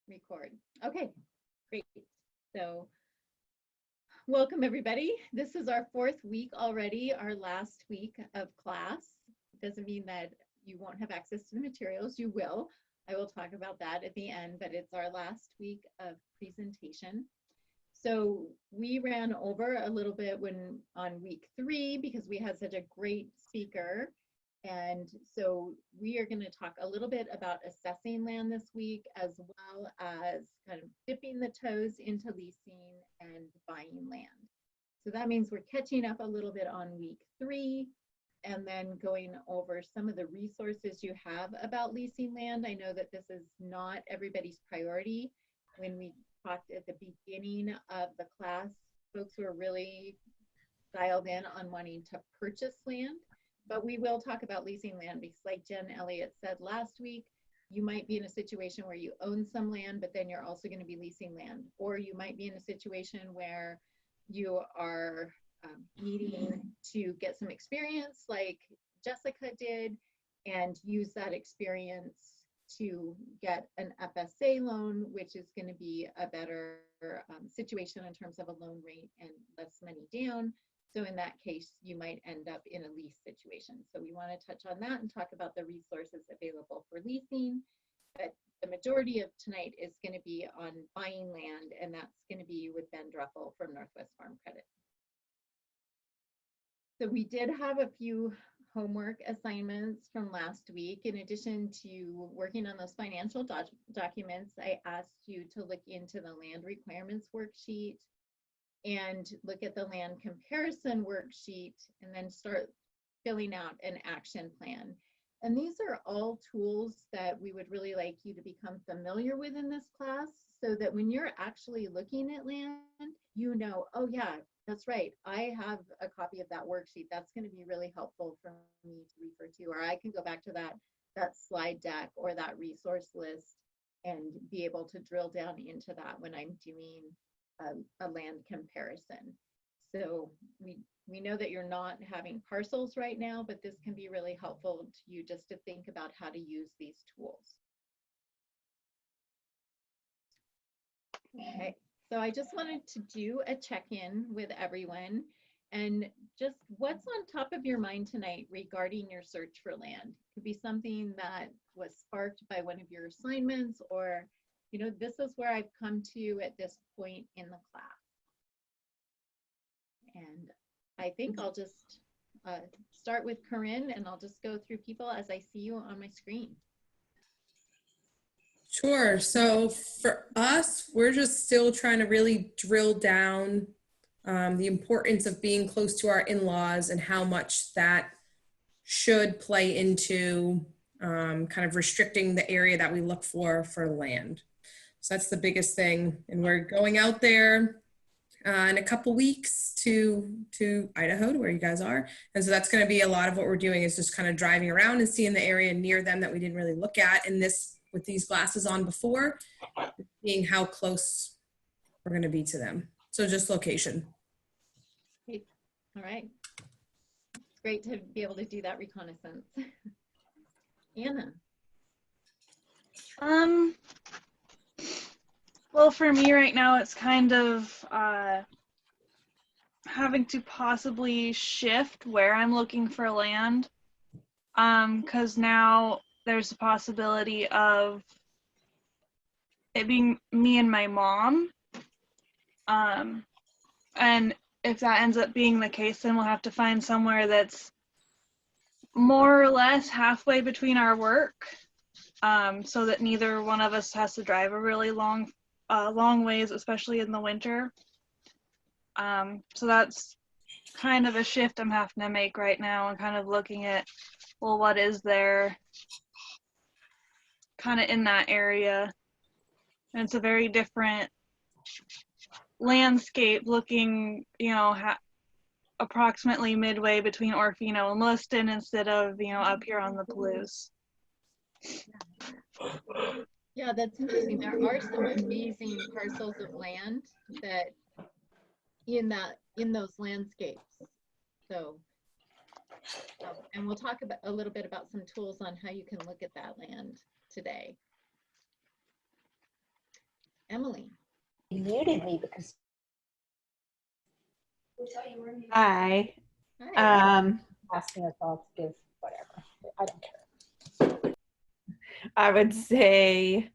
Record. Okay, great. So welcome everybody. This is our fourth week already, our last week of class. Doesn't mean that you won't have access to the materials, you will. I will talk about that at the end, but it's our last week of presentation. So we ran over a little bit on week 3 because we had such a great speaker. And so we are going to talk a little bit about assessing land this week, as well as kind of dipping the toes into leasing and buying land. So that means we're catching up a little bit on week 3 and then going over some of the resources you have about leasing land. I know that this is not everybody's priority. When we talked at the beginning of the class, folks were really dialed in on wanting to purchase land. But we will talk about leasing land because, like Jen Elliott said last week, you might be in a situation where you own some land, but then you're also going to be leasing land. Or you might be in a situation where you are needing to get some experience like Jessica did and use that experience to get an FSA loan, which is going to be a better situation in terms of a loan rate and less money down. So in that case, you might end up in a lease situation. So we want to touch on that and talk about the resources available for leasing. But the majority of tonight is going to be on buying land, and that's going to be with Ben Druffel from Northwest Farm Credit. So we did have a few homework assignments from last week. In addition to working on those financial documents, I asked you to look into the land requirements worksheet and look at the land comparison worksheet, and then start filling out an action plan. And these are all tools that we would really like you to become familiar with in this class, so that when you're actually looking at land, you know, oh yeah, that's right, I have a copy of that worksheet. That's going to be really helpful for me to refer to, or I can go back to that slide deck or that resource list and be able to drill down into that when I'm doing a land comparison. So we know that you're not having parcels right now, but this can be really helpful to you just to think about how to use these tools. Okay, so I just wanted to do a check-in with everyone and just what's on top of your mind tonight regarding your search for land. It could be something that was sparked by one of your assignments, or you know, this is where I've come to at this point in the class. And I think I'll just start with Corinne, and I'll just go through people as I see you on my screen. Sure. So for us, we're just still trying to really drill down the importance of being close to our in-laws and how much that should play into kind of restricting the area that we look for land. So that's the biggest thing. And we're going out there in a couple weeks to Idaho, to where you guys are. And so that's going to be a lot of what we're doing, is just kind of driving around and seeing the area near them that we didn't really look at in this, with these glasses on before, seeing how close we're going to be to them. So just location. Great. All right. It's great to be able to do that reconnaissance. Anna. Well, for me right now, it's kind of having to possibly shift where I'm looking for land, because now there's a possibility of it being me and my mom, and if that ends up being the case, then we'll have to find somewhere that's more or less halfway between our work, so that neither one of us has to drive a really long ways, especially in the winter. So that's kind of a shift I'm having to make right now, and kind of looking at, well, what is there kind of in that area. And it's a very different landscape, looking, you know, approximately midway between Orfino and Lewiston instead of, you know, up here on the Palouse. Yeah, that's interesting. There are some amazing parcels of land that in those landscapes. So, and we'll talk about a little bit about some tools on how you can look at that land today. Emily. You muted me because Hi. Hi. asking us all to give whatever. I don't care. I would say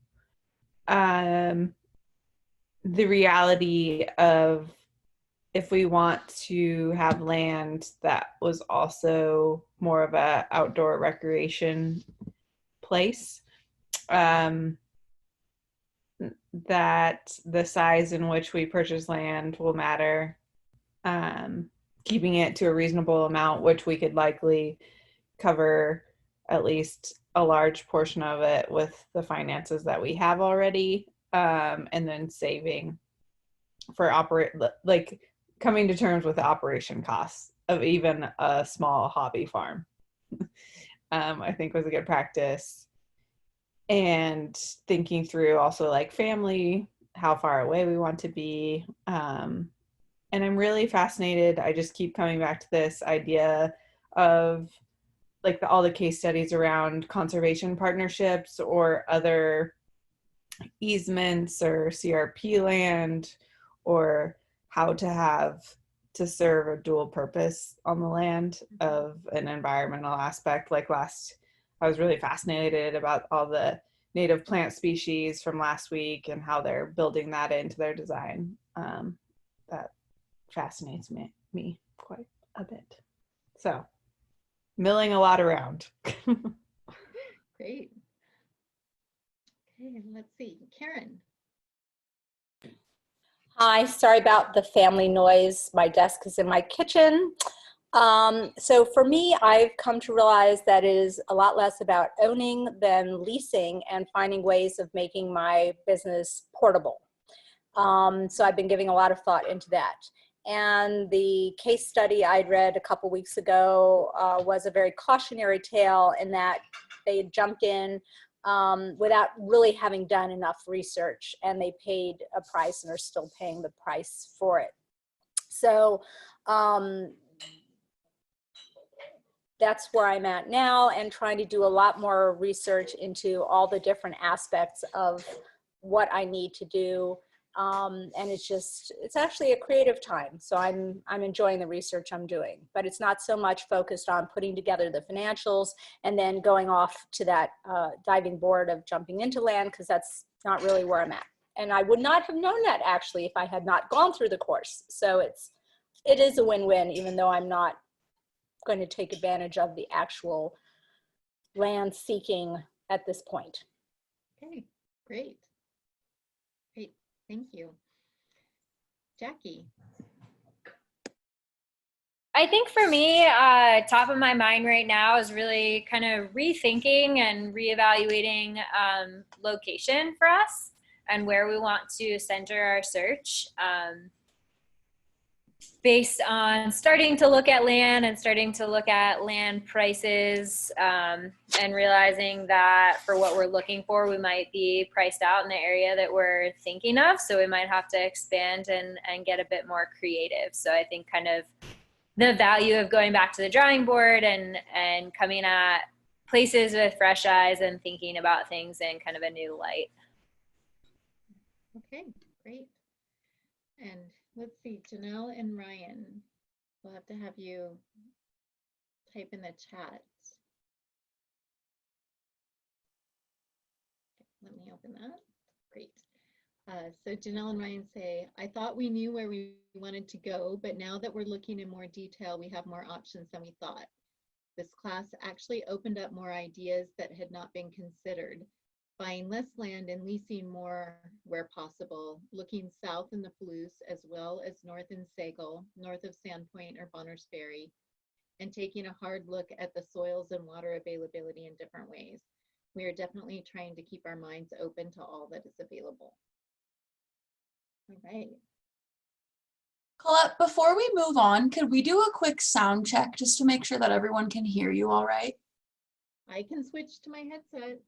the reality of if we want to have land that was also more of a outdoor recreation place, that the size in which we purchase land will matter. Keeping it to a reasonable amount, which we could likely cover at least a large portion of it with the finances that we have already, and then saving for like coming to terms with the operation costs of even a small hobby farm. I think was a good practice. And thinking through also like family, how far away we want to be. And I'm really fascinated. I just keep coming back to this idea of like all the case studies around conservation partnerships or other easements or CRP land, or how to have to serve a dual purpose on the land of an environmental aspect. Like I was really fascinated about all the native plant species from last week and how they're building that into their design. That fascinates me quite a bit. So milling a lot around. Great. Okay, let's see. Karen. Hi, sorry about the family noise. My desk is in my kitchen. So for me, I've come to realize that it is a lot less about owning than leasing and finding ways of making my business portable. So I've been giving a lot of thought into that. And the case study I'd read a couple weeks ago was a very cautionary tale in that they had jumped in without really having done enough research, and they paid a price and are still paying the price for it. So that's where I'm at now, and trying to do a lot more research into all the different aspects of what I need to do. And it's actually a creative time. So I'm enjoying the research I'm doing, but it's not so much focused on putting together the financials and then going off to that diving board of jumping into land, because that's not really where I'm at. And I would not have known that actually if I had not gone through the course. So it is a win-win, even though I'm not going to take advantage of the actual land seeking at this point. Okay, great. Great, thank you. Jackie. I think for me, top of my mind right now is really kind of rethinking and reevaluating location for us and where we want to center our search. Based on starting to look at land and starting to look at land prices, and realizing that for what we're looking for, we might be priced out in the area that we're thinking of. So we might have to expand and get a bit more creative. So I think kind of the value of going back to the drawing board and coming at places with fresh eyes and thinking about things in kind of a new light. Okay, great. And let's see, Janelle and Ryan, we'll have to have you type in the chat. Let me open that. Great. So Janelle and Ryan say, I thought we knew where we wanted to go, but now that we're looking in more detail, we have more options than we thought. This class actually opened up more ideas that had not been considered. Buying less land and leasing more where possible, looking south in the Palouse as well as north in Sagal, north of Sandpoint or Bonners Ferry, and taking a hard look at the soils and water availability in different ways. We are definitely trying to keep our minds open to all that is available. All right. Colette, before we move on, could we do a quick sound check just to make sure that everyone can hear you all right? I can switch to my headset.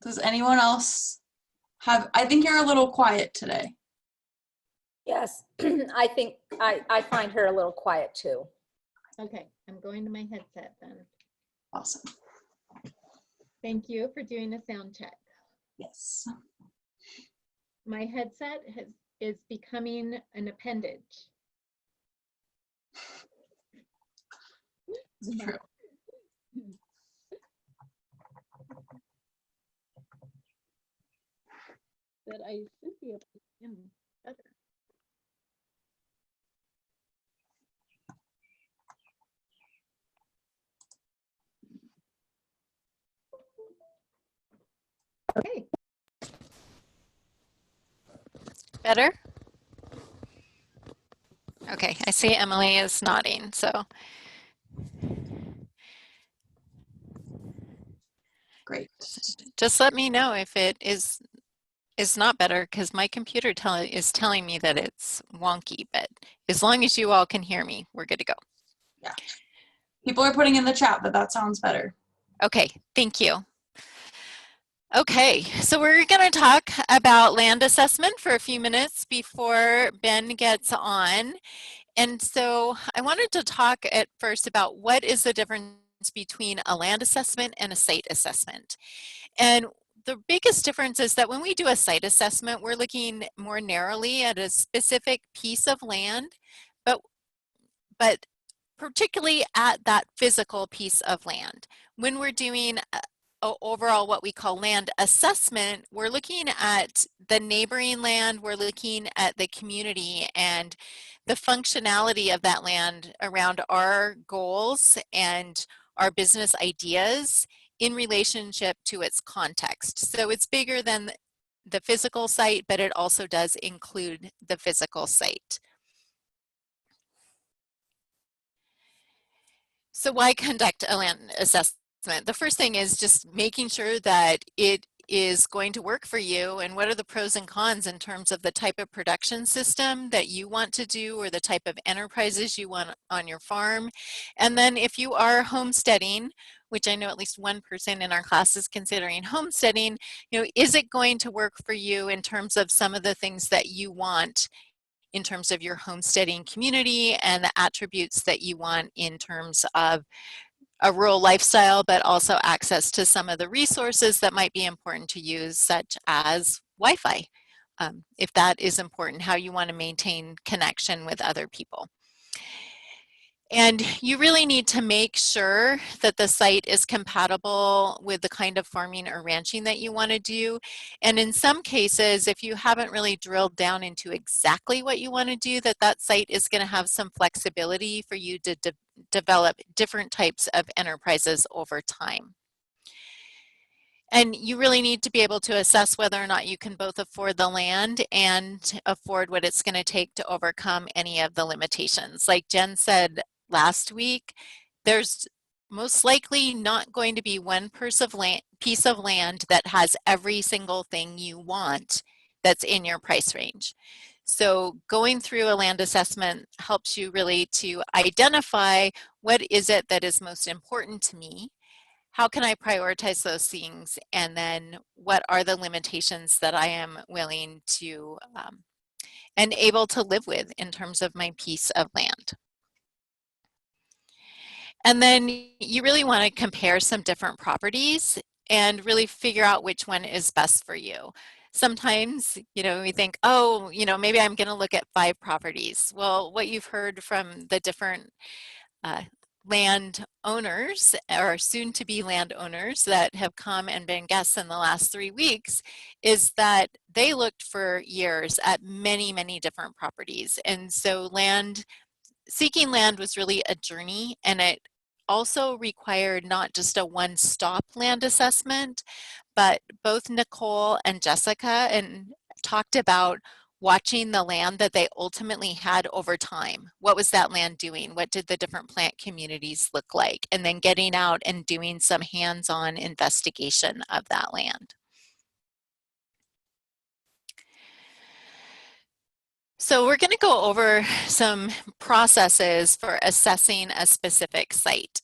Does anyone else have, I think you're a little quiet today. Yes, I think I find her a little quiet too. Okay, I'm going to my headset then. Awesome. Thank you for doing a sound check. Yes. My headset is becoming an appendage. It's true. That I should be able to hear better. Okay. Better? Okay, I see Emily is nodding, so. Great. Just let me know if it is not better, because my computer is telling me that it's wonky, but as long as you all can hear me, we're good to go. Yeah. People are putting in the chat that that sounds better. Okay, thank you. Okay, so we're going to talk about land assessment for a few minutes before Ben gets on. And so I wanted to talk at first about what is the difference between a land assessment and a site assessment. And the biggest difference is that when we do a site assessment, we're looking more narrowly at a specific piece of land, but particularly at that physical piece of land. When we're doing overall what we call land assessment, we're looking at the neighboring land, we're looking at the community and the functionality of that land around our goals and our business ideas in relationship to its context. So it's bigger than the physical site, but it also does include the physical site. So why conduct a land assessment? The first thing is just making sure that it is going to work for you, and what are the pros and cons in terms of the type of production system that you want to do or the type of enterprises you want on your farm. And then if you are homesteading, which I know at least one person in our class is considering homesteading, is it going to work for you in terms of some of the things that you want in terms of your homesteading community and the attributes that you want in terms of a rural lifestyle, but also access to some of the resources that might be important to use, such as Wi-Fi, if that is important, how you want to maintain connection with other people. And you really need to make sure that the site is compatible with the kind of farming or ranching that you want to do. And in some cases, if you haven't really drilled down into exactly what you want to do, that site is going to have some flexibility for you to develop different types of enterprises over time. And you really need to be able to assess whether or not you can both afford the land and afford what it's going to take to overcome any of the limitations. Like Jen said last week, there's most likely not going to be one piece of land that has every single thing you want that's in your price range. So going through a land assessment helps you really to identify what is it that is most important to me, how can I prioritize those things, and then what are the limitations that I am willing to and able to live with in terms of my piece of land. And then you really want to compare some different properties and really figure out which one is best for you. Sometimes, we think, oh, maybe I'm going to look at 5 properties. Well, what you've heard from the different land owners or soon to be landowners that have come and been guests in the last 3 weeks is that they looked for years at many, many different properties. And so seeking land was really a journey, and it also required not just a one-stop land assessment, but both Nicole and Jessica talked about watching the land that they ultimately had over time. What was that land doing? What did the different plant communities look like? And then getting out and doing some hands-on investigation of that land. So we're going to go over some processes for assessing a specific site.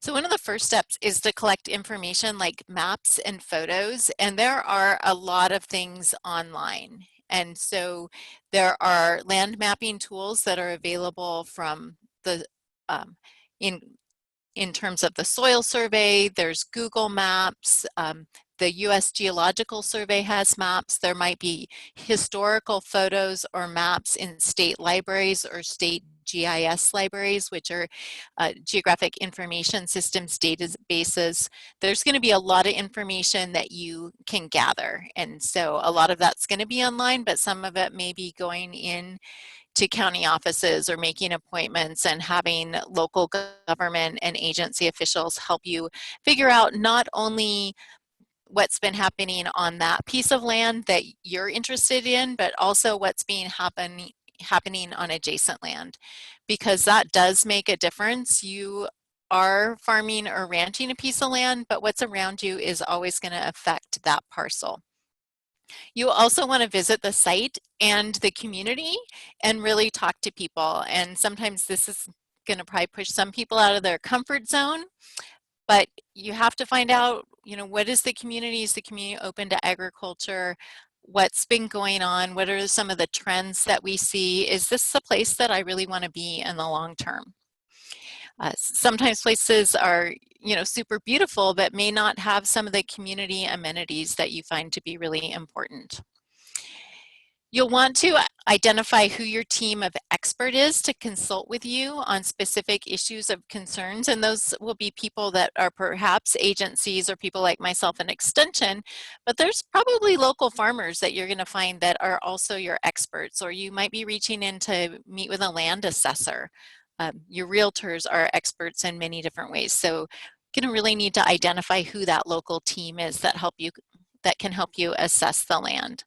So one of the first steps is to collect information like maps and photos, and there are a lot of things online. And so there are land mapping tools that are available from the in terms of the soil survey. There's Google Maps, the US Geological Survey has maps. There might be historical photos or maps in state libraries or state GIS libraries, which are Geographic Information Systems databases. There's going to be a lot of information that you can gather. And so a lot of that's going to be online, but some of it may be going in to county offices or making appointments and having local government and agency officials help you figure out not only what's been happening on that piece of land that you're interested in, but also what's happening on adjacent land, because that does make a difference. You are farming or ranching a piece of land, but what's around you is always going to affect that parcel. You also want to visit the site and the community and really talk to people. And sometimes this is going to probably push some people out of their comfort zone, but you have to find out, you know, what is the community? Is the community open to agriculture? What's been going on? What are some of the trends that we see? Is this a place that I really want to be in the long term? Sometimes places are, you know, super beautiful, but may not have some of the community amenities that you find to be really important. You'll want to identify who your team of expert is to consult with you on specific issues of concerns, and those will be people that are perhaps agencies or people like myself in Extension, but there's probably local farmers that you're going to find that are also your experts, or you might be reaching in to meet with a land assessor. Your realtors are experts in many different ways, so you're going to really need to identify who that local team is that can help you assess the land.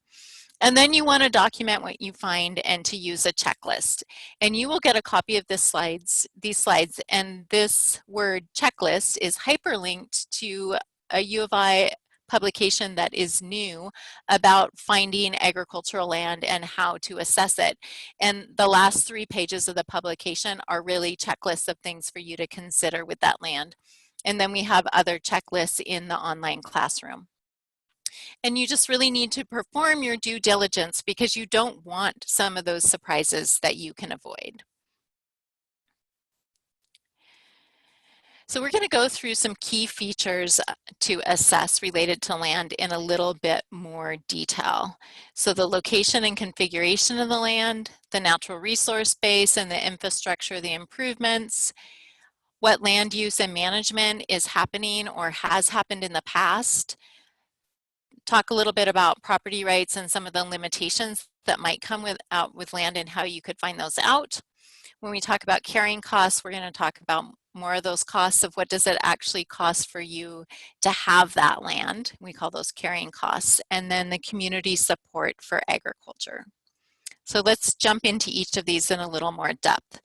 And then you want to document what you find and to use a checklist. And you will get a copy of these slides, and this word checklist is hyperlinked to a U of I publication that is new about finding agricultural land and how to assess it. And the last 3 pages of the publication are really checklists of things for you to consider with that land. And then we have other checklists in the online classroom. And you just really need to perform your due diligence because you don't want some of those surprises that you can avoid. So we're going to go through some key features to assess related to land in a little bit more detail. So the location and configuration of the land, the natural resource base and the infrastructure, the improvements, what land use and management is happening or has happened in the past. Talk a little bit about property rights and some of the limitations that might come with land and how you could find those out. When we talk about carrying costs, we're going to talk about more of those costs of what does it actually cost for you to have that land. We call those carrying costs. And then the community support for agriculture. So let's jump into each of these in a little more depth.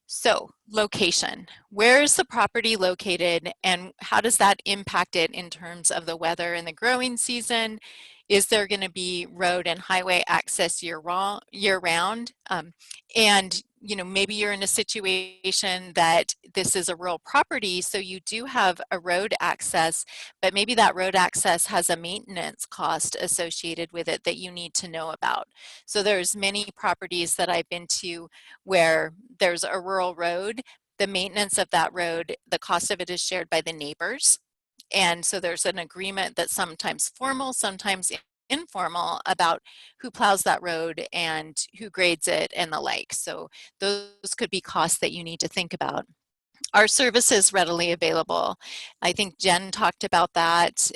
So location, where is the property located and how does that impact it in terms of the weather and the growing season? Is there going to be road and highway access year round? And you know, maybe you're in a situation that this is a rural property, so you do have a road access, but maybe that road access has a maintenance cost associated with it that you need to know about. So there's many properties that I've been to where there's a rural road, the maintenance of that road, the cost of it is shared by the neighbors. And so there's an agreement that's sometimes formal, sometimes informal about who plows that road and who grades it and the like. So those could be costs that you need to think about. Are services readily available? I think Jen talked about that,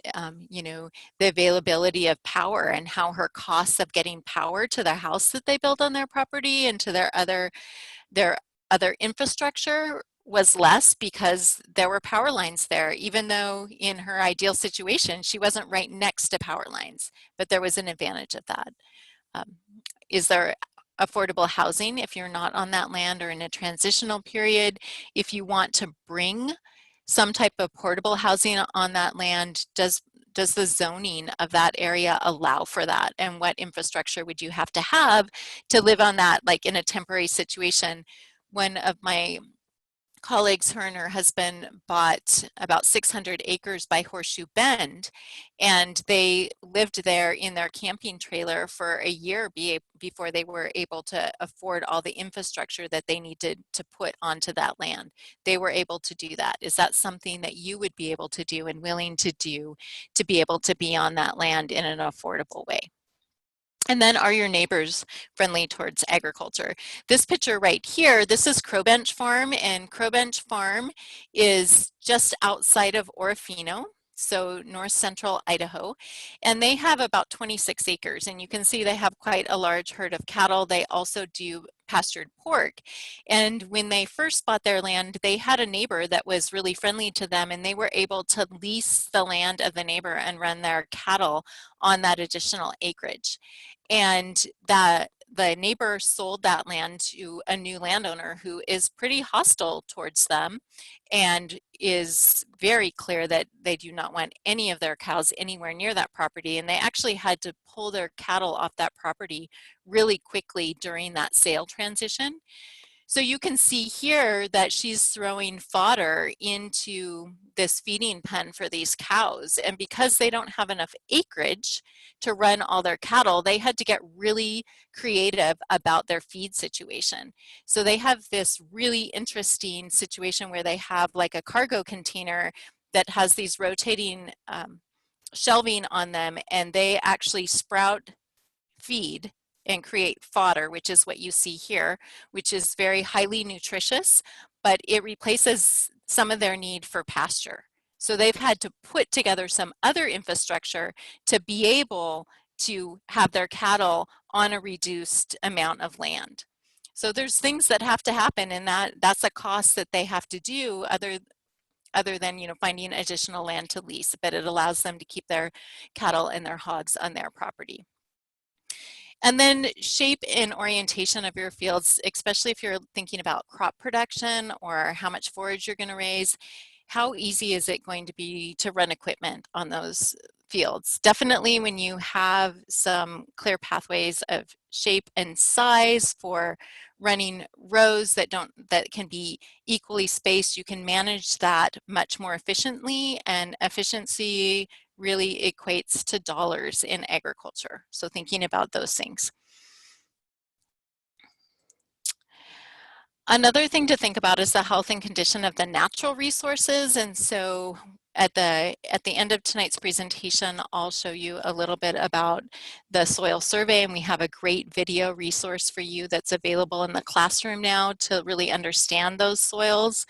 you know, the availability of power and how her costs of getting power to their house that they build on their property and to their other infrastructure was less because there were power lines there, even though in her ideal situation, she wasn't right next to power lines, but there was an advantage of that. Is there affordable housing if you're not on that land or in a transitional period? If you want to bring some type of portable housing on that land, does the zoning of that area allow for that? And what infrastructure would you have to live on that, like in a temporary situation? One of my colleagues, her and her husband, bought about 600 acres by Horseshoe Bend, and they lived there in their camping trailer for a year before they were able to afford all the infrastructure that they needed to put onto that land. They were able to do that. Is that something that you would be able to do and willing to do to be able to be on that land in an affordable way? And then, are your neighbors friendly towards agriculture? This picture right here, this is Crowbench Farm, and Crowbench Farm is just outside of Orofino, so north central Idaho, and they have about 26 acres, and you can see they have quite a large herd of cattle. They also do pastured pork, and when they first bought their land, they had a neighbor that was really friendly to them, and they were able to lease the land of the neighbor and run their cattle on that additional acreage. And the neighbor sold that land to a new landowner who is pretty hostile towards them and is very clear that they do not want any of their cows anywhere near that property. And they actually had to pull their cattle off that property really quickly during that sale transition. So you can see here that she's throwing fodder into this feeding pen for these cows. And because they don't have enough acreage to run all their cattle, they had to get really creative about their feed situation. So they have this really interesting situation where they have like a cargo container that has these rotating shelving on them, and they actually sprout feed and create fodder, which is what you see here, which is very highly nutritious, but it replaces some of their need for pasture. So they've had to put together some other infrastructure to be able to have their cattle on a reduced amount of land. So there's things that have to happen, and that's a cost that they have to do other than, you know, finding additional land to lease, but it allows them to keep their cattle and their hogs on their property. And then shape and orientation of your fields, especially if you're thinking about crop production or how much forage you're going to raise. How easy is it going to be to run equipment on those fields? Definitely when you have some clear pathways of shape and size for running rows that can be equally spaced, you can manage that much more efficiently, and efficiency really equates to dollars in agriculture. So thinking about those things. Another thing to think about is the health and condition of the natural resources. And so at the end of tonight's presentation, I'll show you a little bit about the soil survey, and we have a great video resource for you that's available in the classroom now to really understand those soils.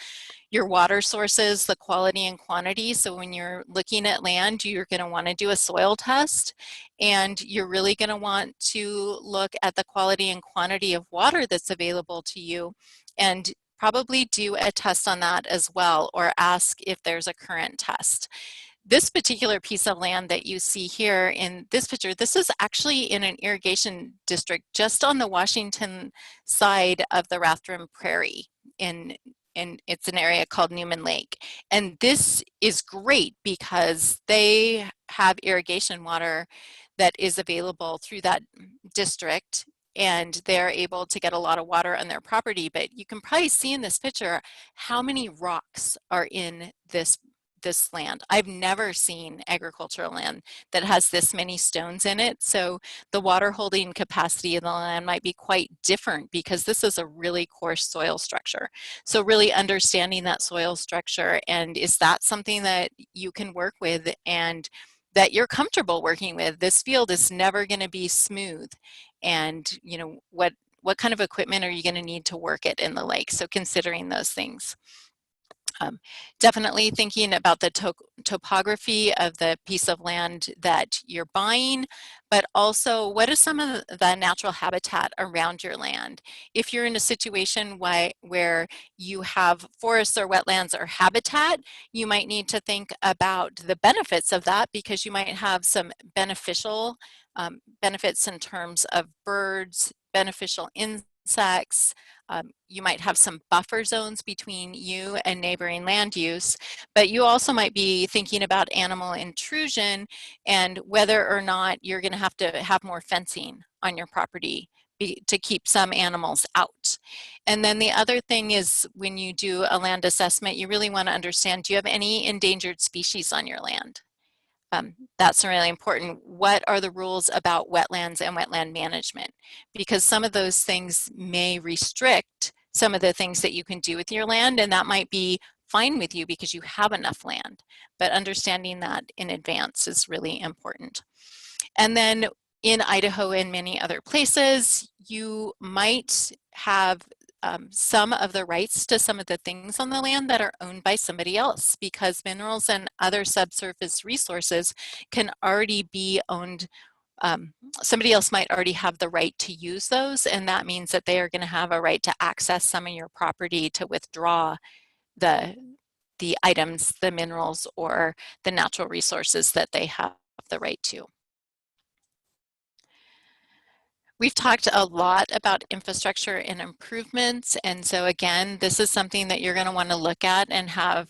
Your water sources, the quality and quantity. So when you're looking at land, you're going to want to do a soil test, and you're really going to want to look at the quality and quantity of water that's available to you, and probably do a test on that as well, or ask if there's a current test. This particular piece of land that you see here in this picture, this is actually in an irrigation district just on the Washington side of the Rathdrum Prairie, and it's an area called Newman Lake. And this is great because they have irrigation water that is available through that district, and they're able to get a lot of water on their property. But you can probably see in this picture how many rocks are in this land. I've never seen agricultural land that has this many stones in it. So the water holding capacity of the land might be quite different because this is a really coarse soil structure. So really understanding that soil structure, and is that something that you can work with and that you're comfortable working with. This field is never going to be smooth, and you know what kind of equipment are you going to need to work it in the lake. So considering those things. Definitely thinking about the topography of the piece of land that you're buying, but also what is some of the natural habitat around your land. If you're in a situation where you have forests or wetlands or habitat, you might need to think about the benefits of that, because you might have some beneficial benefits in terms of birds, beneficial insects. You might have some buffer zones between you and neighboring land use, but you also might be thinking about animal intrusion and whether or not you're going to have more fencing on your property to keep some animals out. And then the other thing is when you do a land assessment, you really want to understand, do you have any endangered species on your land? That's really important. What are the rules about wetlands and wetland management? Because some of those things may restrict some of the things that you can do with your land, and that might be fine with you because you have enough land. But understanding that in advance is really important. And then in Idaho and many other places, you might have some of the rights to some of the things on the land that are owned by somebody else, because minerals and other subsurface resources can already be owned. Somebody else might already have the right to use those, and that means that they are going to have a right to access some of your property to withdraw the items, the minerals, or the natural resources that they have the right to. We've talked a lot about infrastructure and improvements, and so again, this is something that you're going to want to look at and have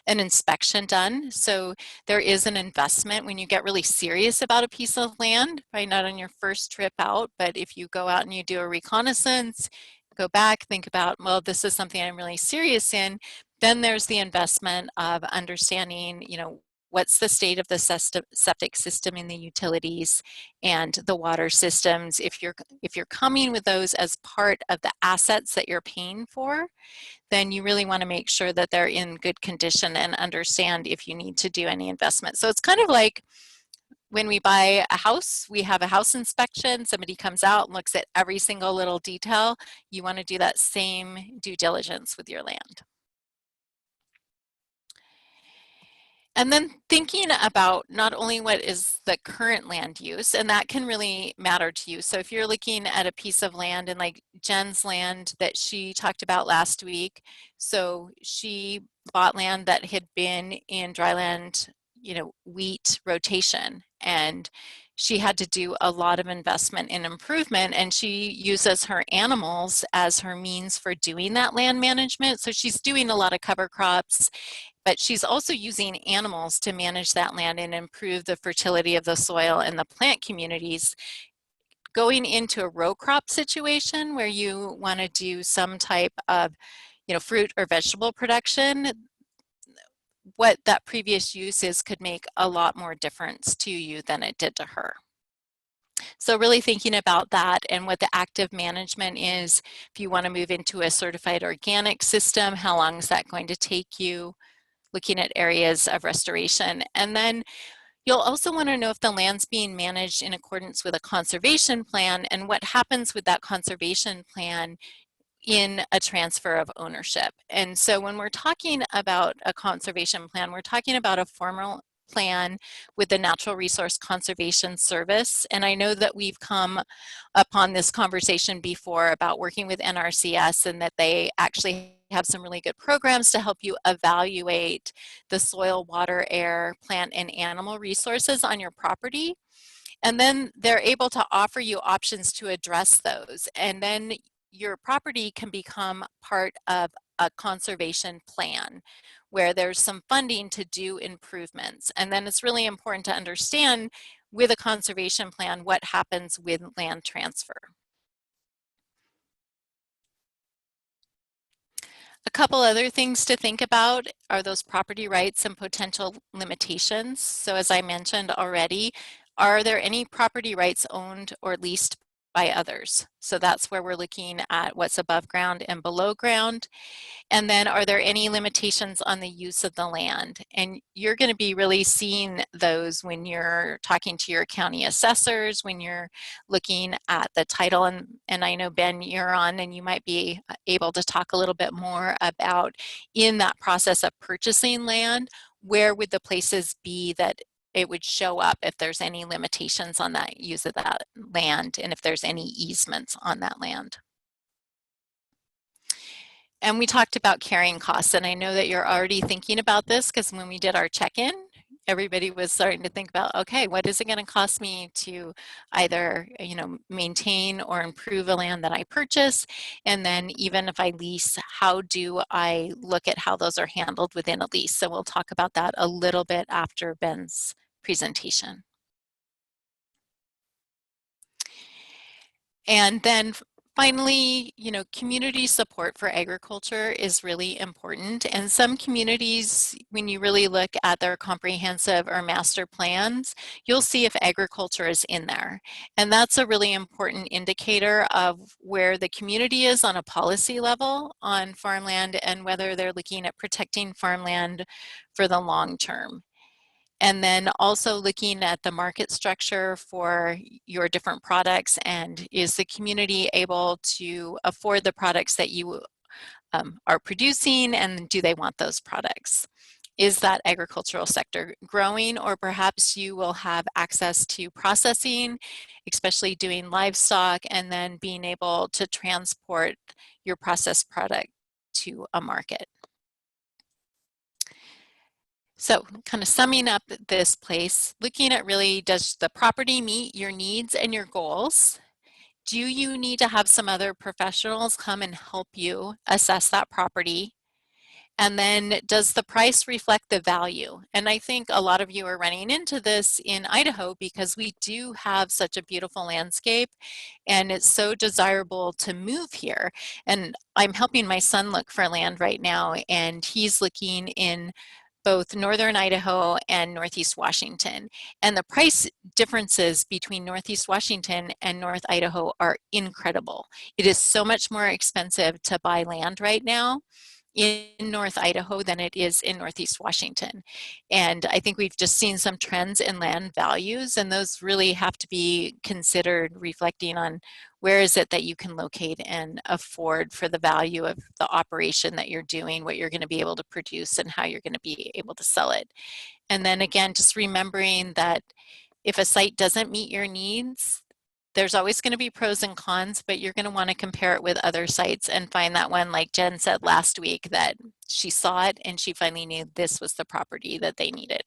an inspection done. So there is an investment when you get really serious about a piece of land, right? Not on your first trip out, but if you go out and you do a reconnaissance, go back, think about, well, this is something I'm really serious in, then there's the investment of understanding, you know, what's the state of the septic system in the utilities and the water systems. If you're coming with those as part of the assets that you're paying for, then you really want to make sure that they're in good condition and understand if you need to do any investment. So it's kind of like when we buy a house, we have a house inspection, somebody comes out and looks at every single little detail. You want to do that same due diligence with your land. And then thinking about not only what is the current land use, and that can really matter to you. So if you're looking at a piece of land, and like Jen's land that she talked about last week, so she bought land that had been in dryland, you know, wheat rotation, and she had to do a lot of investment in improvement, and she uses her animals as her means for doing that land management. So she's doing a lot of cover crops, but she's also using animals to manage that land and improve the fertility of the soil and the plant communities. Going into a row crop situation where you want to do some type of, you know, fruit or vegetable production, what that previous use is could make a lot more difference to you than it did to her. So really thinking about that and what the active management is. If you want to move into a certified organic system, how long is that going to take you? Looking at areas of restoration. And then you'll also want to know if the land's being managed in accordance with a conservation plan and what happens with that conservation plan in a transfer of ownership. And so when we're talking about a conservation plan, we're talking about a formal plan with the Natural Resource Conservation Service. And I know that we've come upon this conversation before about working with NRCS, and that they actually have some really good programs to help you evaluate the soil, water, air, plant, and animal resources on your property. And then they're able to offer you options to address those. And then your property can become part of a conservation plan where there's some funding to do improvements. And then it's really important to understand with a conservation plan what happens with land transfer. A couple other things to think about are those property rights and potential limitations. So as I mentioned already, are there any property rights owned or leased by others? So that's where we're looking at what's above ground and below ground. And then are there any limitations on the use of the land? And you're going to be really seeing those when you're talking to your county assessors, when you're looking at the title. And I know, Ben, you're on, and you might be able to talk a little bit more about in that process of purchasing land, where would the places be that it would show up if there's any limitations on that use of that land, and if there's any easements on that land. And we talked about carrying costs, and I know that you're already thinking about this, because when we did our check-in, everybody was starting to think about, okay, what is it going to cost me to either, you know, maintain or improve a land that I purchase? And then even if I lease, how do I look at how those are handled within a lease? So we'll talk about that a little bit after Ben's presentation. And then finally, community support for agriculture is really important. And some communities, when you really look at their comprehensive or master plans, you'll see if agriculture is in there. And that's a really important indicator of where the community is on a policy level on farmland and whether they're looking at protecting farmland for the long term. And then also looking at the market structure for your different products, and is the community able to afford the products that you are producing, and do they want those products? Is that agricultural sector growing, or perhaps you will have access to processing, especially doing livestock, and then being able to transport your processed product to a market. So kind of summing up this place, looking at really, does the property meet your needs and your goals? Do you need to have some other professionals come and help you assess that property? And then does the price reflect the value? And I think a lot of you are running into this in Idaho because we do have such a beautiful landscape and it's so desirable to move here. And I'm helping my son look for land right now, and he's looking in both northern Idaho and northeast Washington. And the price differences between northeast Washington and north Idaho are incredible. It is so much more expensive to buy land right now in North Idaho than it is in Northeast Washington. And I think we've just seen some trends in land values, and those really have to be considered reflecting on where is it that you can locate and afford for the value of the operation that you're doing, what you're going to be able to produce, and how you're going to be able to sell it. And then again, just remembering that if a site doesn't meet your needs, there's always going to be pros and cons, but you're going to want to compare it with other sites and find that one, like Jen said last week, that she saw it and she finally knew this was the property that they needed.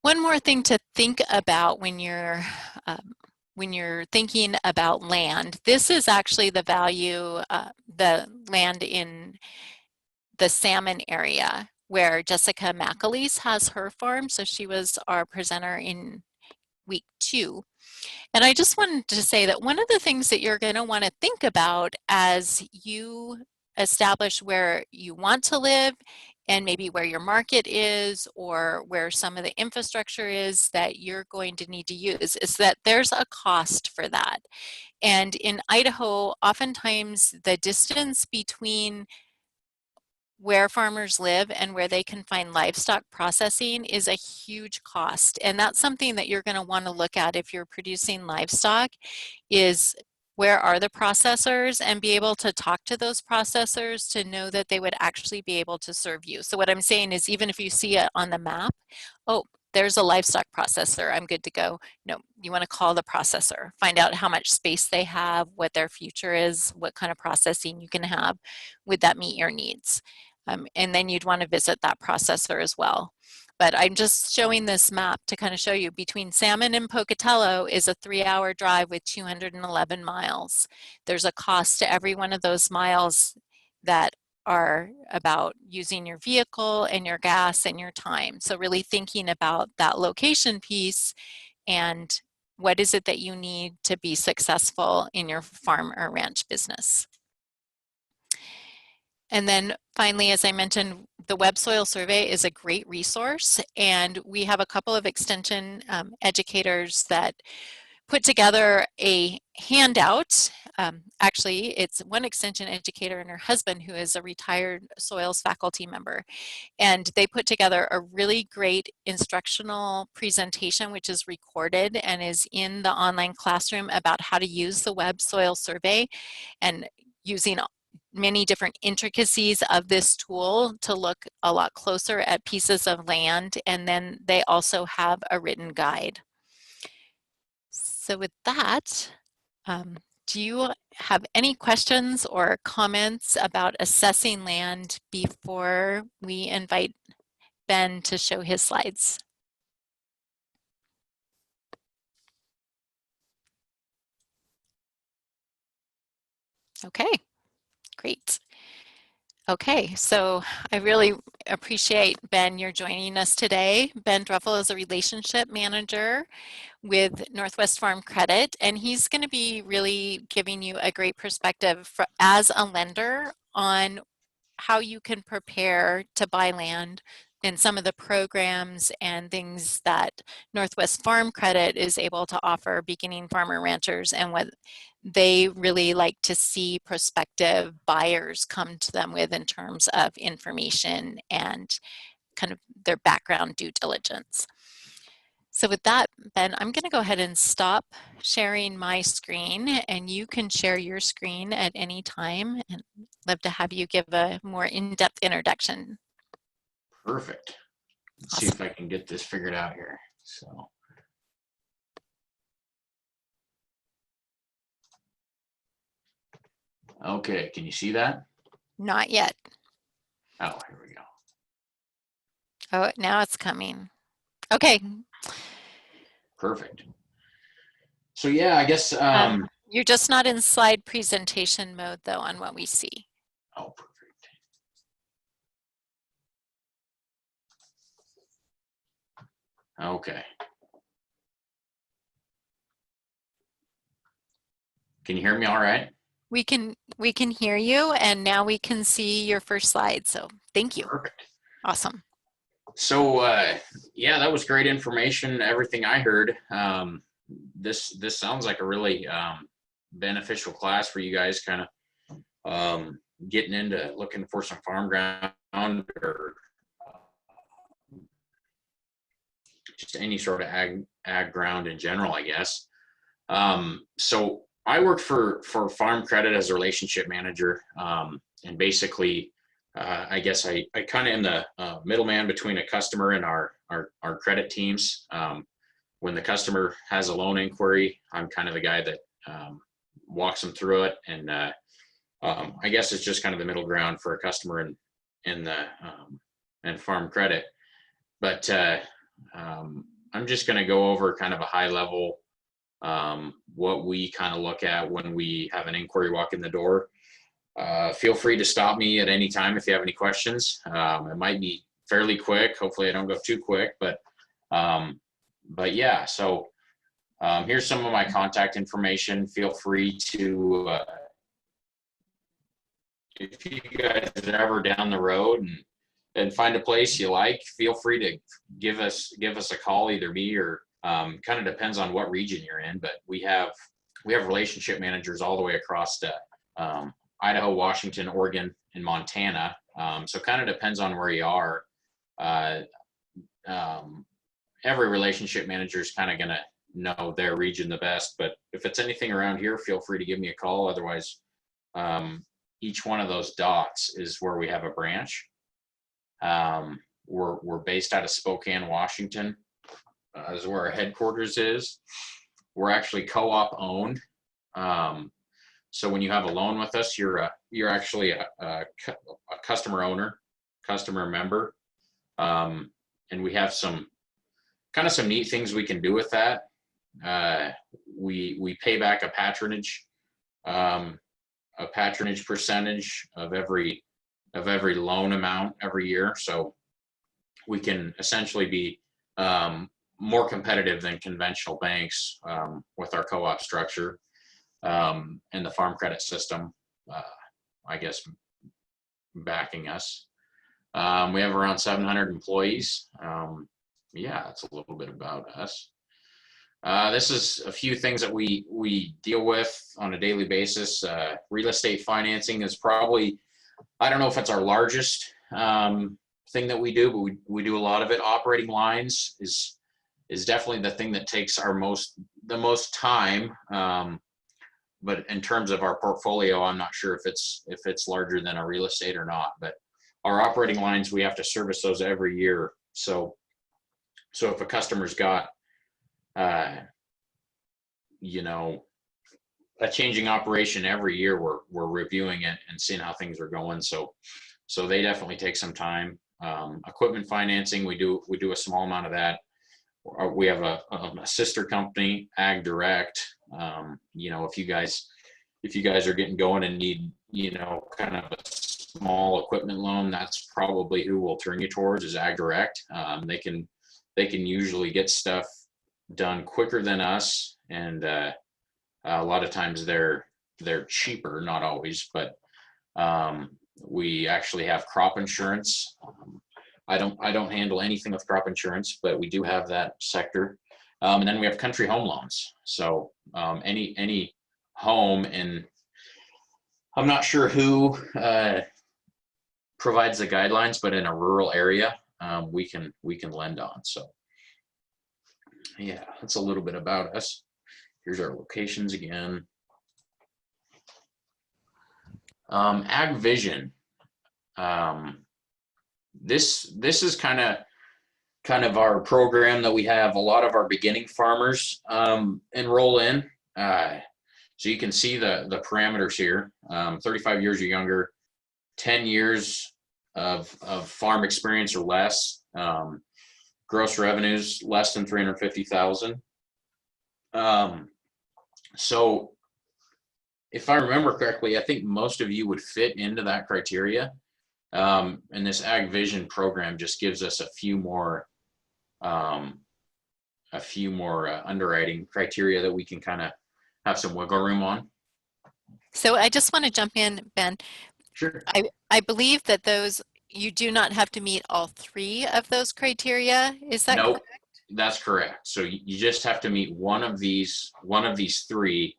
One more thing to think about when you're thinking about land, this is actually the value, the land in the salmon area where Jessica McAleese has her farm. So she was our presenter in week 2. And I just wanted to say that one of the things that you're going to want to think about as you establish where you want to live and maybe where your market is or where some of the infrastructure is that you're going to need to use is that there's a cost for that. And in Idaho, oftentimes the distance between where farmers live and where they can find livestock processing is a huge cost. And that's something that you're going to want to look at if you're producing livestock, is where are the processors, and be able to talk to those processors to know that they would actually be able to serve you. So what I'm saying is, even if you see it on the map, oh, there's a livestock processor, I'm good to go. No, you want to call the processor, find out how much space they have, what their future is, what kind of processing you can have. Would that meet your needs? And then you'd want to visit that processor as well. But I'm just showing this map to kind of show you between Salmon and Pocatello is a 3-hour drive with 211 miles. There's a cost to every one of those miles that are about using your vehicle and your gas and your time. So really thinking about that location piece and what is it that you need to be successful in your farm or ranch business. And then finally, as I mentioned, the web soil survey is a great resource, and we have a couple of extension educators that put together a handout. Actually, it's one extension educator and her husband, who is a retired soils faculty member. And they put together a really great instructional presentation, which is recorded and is in the online classroom, about how to use the web soil survey and using many different intricacies of this tool to look a lot closer at pieces of land. And then they also have a written guide. So with that, do you have any questions or comments about assessing land before we invite Ben to show his slides? Okay, great. Okay, so I really appreciate, Ben, you're joining us today. Ben Druffel is a relationship manager with Northwest Farm Credit, and he's going to be really giving you a great perspective as a lender on how you can prepare to buy land and some of the programs and things that Northwest Farm Credit is able to offer beginning farmer ranchers, and what they really like to see prospective buyers come to them with in terms of information and kind of their background due diligence. So with that, Ben, I'm going to go ahead and stop sharing my screen, and you can share your screen at any time, and love to have you give a more in-depth introduction. Perfect. Let's see if I can get this figured out here. So. Okay, can you see that? Not yet. Oh, here we go. Oh, now it's coming. Okay. Perfect. So yeah, I guess you're just not in slide presentation mode though on what we see. Oh, perfect. Okay. Can you hear me all right? We can hear you, and now we can see your first slide. So thank you. Perfect. Awesome. So yeah, that was great information. Everything I heard. This sounds like a really beneficial class for you guys, kind of getting into looking for some farm ground or just any sort of ag ground in general, I guess. So I worked for Farm Credit as a relationship manager, and basically, I guess I kind of am the middleman between a customer and our credit teams. When the customer has a loan inquiry, I'm kind of the guy that walks them through it, and I guess it's just kind of the middle ground for a customer and Farm Credit. But I'm just going to go over kind of a high level what we kind of look at when we have an inquiry walk in the door. Feel free to stop me at any time if you have any questions. It might be fairly quick. Hopefully I don't go too quick, but yeah, so here's some of my contact information. Feel free to, if you guys are ever down the road and find a place you like, feel free to give us a call, either me or kind of depends on what region you're in, but we have relationship managers all the way across to Idaho, Washington, Oregon, and Montana. So kind of depends on where you are. Every relationship manager is kind of going to know their region the best, but if it's anything around here, feel free to give me a call. Otherwise, each one of those dots is where we have a branch. We're based out of Spokane, Washington. Is where our headquarters is. We're actually co-op owned. So when you have a loan with us, you're actually a customer owner, customer member. And we have some neat things we can do with that. We pay back a patronage percentage of every loan amount every year. So we can essentially be more competitive than conventional banks with our co-op structure and the Farm Credit system, I guess, backing us. We have around 700 employees. Yeah, that's a little bit about us. This is a few things that we deal with on a daily basis. Real estate financing is probably, I don't know if it's our largest thing that we do, but we do a lot of it. Operating lines is definitely the thing that takes the most time. But in terms of our portfolio, I'm not sure if it's larger than a real estate or not, but our operating lines, we have to service those every year. So if a customer's got, a changing operation every year, we're reviewing it and seeing how things are going. So they definitely take some time. Equipment financing, we do a small amount of that. We have a sister company, AgDirect. If you guys are getting going and need, kind of a small equipment loan, that's probably who we'll turn you towards, is Ag Direct. They can usually get stuff done quicker than us, and a lot of times they're cheaper, not always, but we actually have crop insurance. I don't handle anything with crop insurance, but we do have that sector. And then we have country home loans. So any home, and I'm not sure who provides the guidelines, but in a rural area, we can lend on. So yeah, that's a little bit about us. Here's our locations again. AgVision. This is kind of our program that we have a lot of our beginning farmers enroll in. So you can see the parameters here: 35 years or younger, 10 years of farm experience or less, gross revenues less than 350,000. So if I remember correctly, I think most of you would fit into that criteria. And this AgVision program just gives us a few more underwriting criteria that we can kind of have some wiggle room on. So I just want to jump in, Ben. Sure. I believe that you do not have to meet all 3 of those criteria. Is that Nope, correct? that's correct. So you just have to meet one of these 3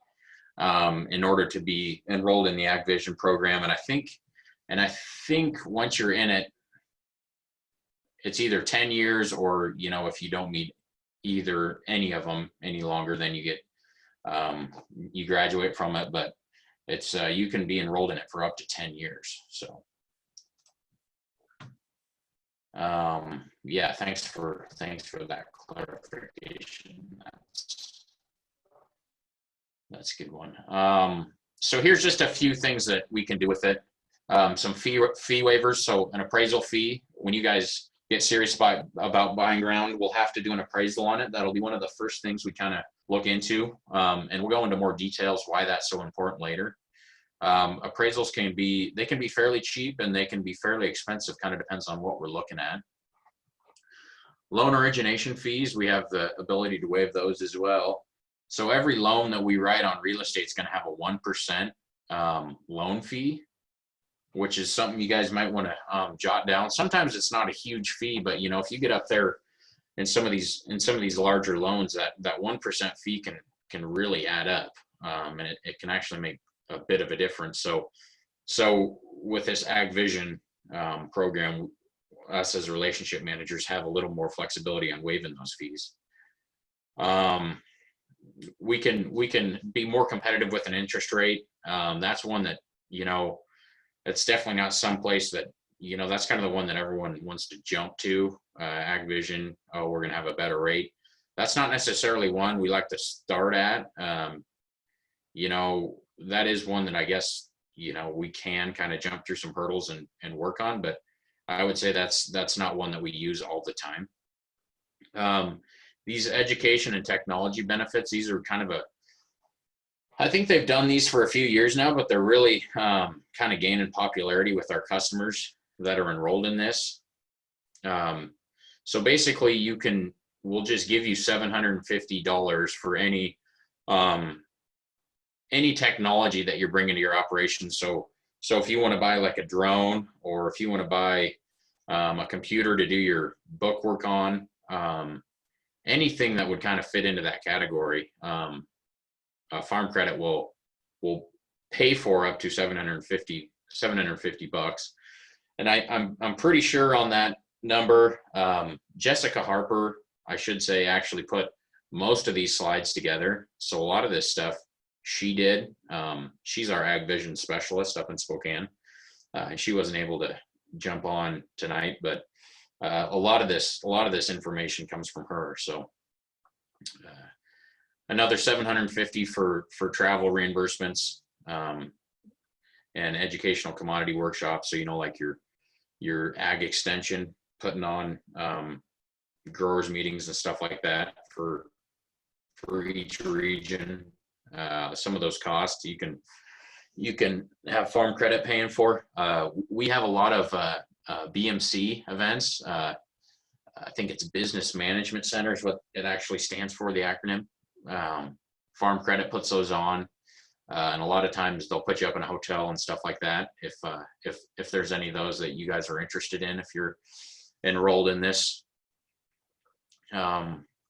in order to be enrolled in the AgVision program. And I think once you're in it, it's either 10 years or, if you don't meet any of them any longer, then you get, you graduate from it, but it's, you can be enrolled in it for up to 10 years. So, yeah, thanks for that clarification. That's a good one. So here's just a few things that we can do with it. Some fee waivers. So an appraisal fee, when you guys get serious about buying ground, we'll have to do an appraisal on it. That'll be one of the first things we kind of look into. And we'll go into more details why that's so important later. Appraisals can be fairly cheap and they can be fairly expensive, kind of depends on what we're looking at. Loan origination fees, we have the ability to waive those as well. So every loan that we write on real estate is going to have a 1% loan fee, which is something you guys might want to jot down. Sometimes it's not a huge fee, but if you get up there in some of these larger loans, that 1% fee can really add up, and it can actually make a bit of a difference. So with this AgVision program, us as relationship managers have a little more flexibility on waiving those fees. We can be more competitive with an interest rate. That's one that, it's definitely not someplace that, that's kind of the one that everyone wants to jump to. AgVision, oh, we're going to have a better rate. That's not necessarily one we like to start at. That is one that I guess, we can kind of jump through some hurdles and work on, but I would say that's not one that we use all the time. These education and technology benefits, these are kind of I think they've done these for a few years now, but they're really kind of gaining popularity with our customers that are enrolled in this. So basically we'll just give you $750 for any technology that you're bringing to your operation. So if you want to buy like a drone, or if you want to buy a computer to do your book work on, anything that would kind of fit into that category, Farm Credit will pay for up to $750 bucks. And I'm pretty sure on that number, Jessica Harper, I should say, actually put most of these slides together. So a lot of this stuff she did. She's our AgVision specialist up in Spokane. And she wasn't able to jump on tonight, but a lot of this information comes from her. So another $750 for travel reimbursements, and educational commodity workshops. So, like your ag extension, putting on growers meetings and stuff like that for each region. Some of those costs you you can have farm credit paying for. We have a lot of BMC events. I think it's Business Management Center is what it actually stands for, the acronym. Farm credit puts those on. And a lot of times they'll put you up in a hotel and stuff like that. If there's any of those that you guys are interested in, if you're enrolled in this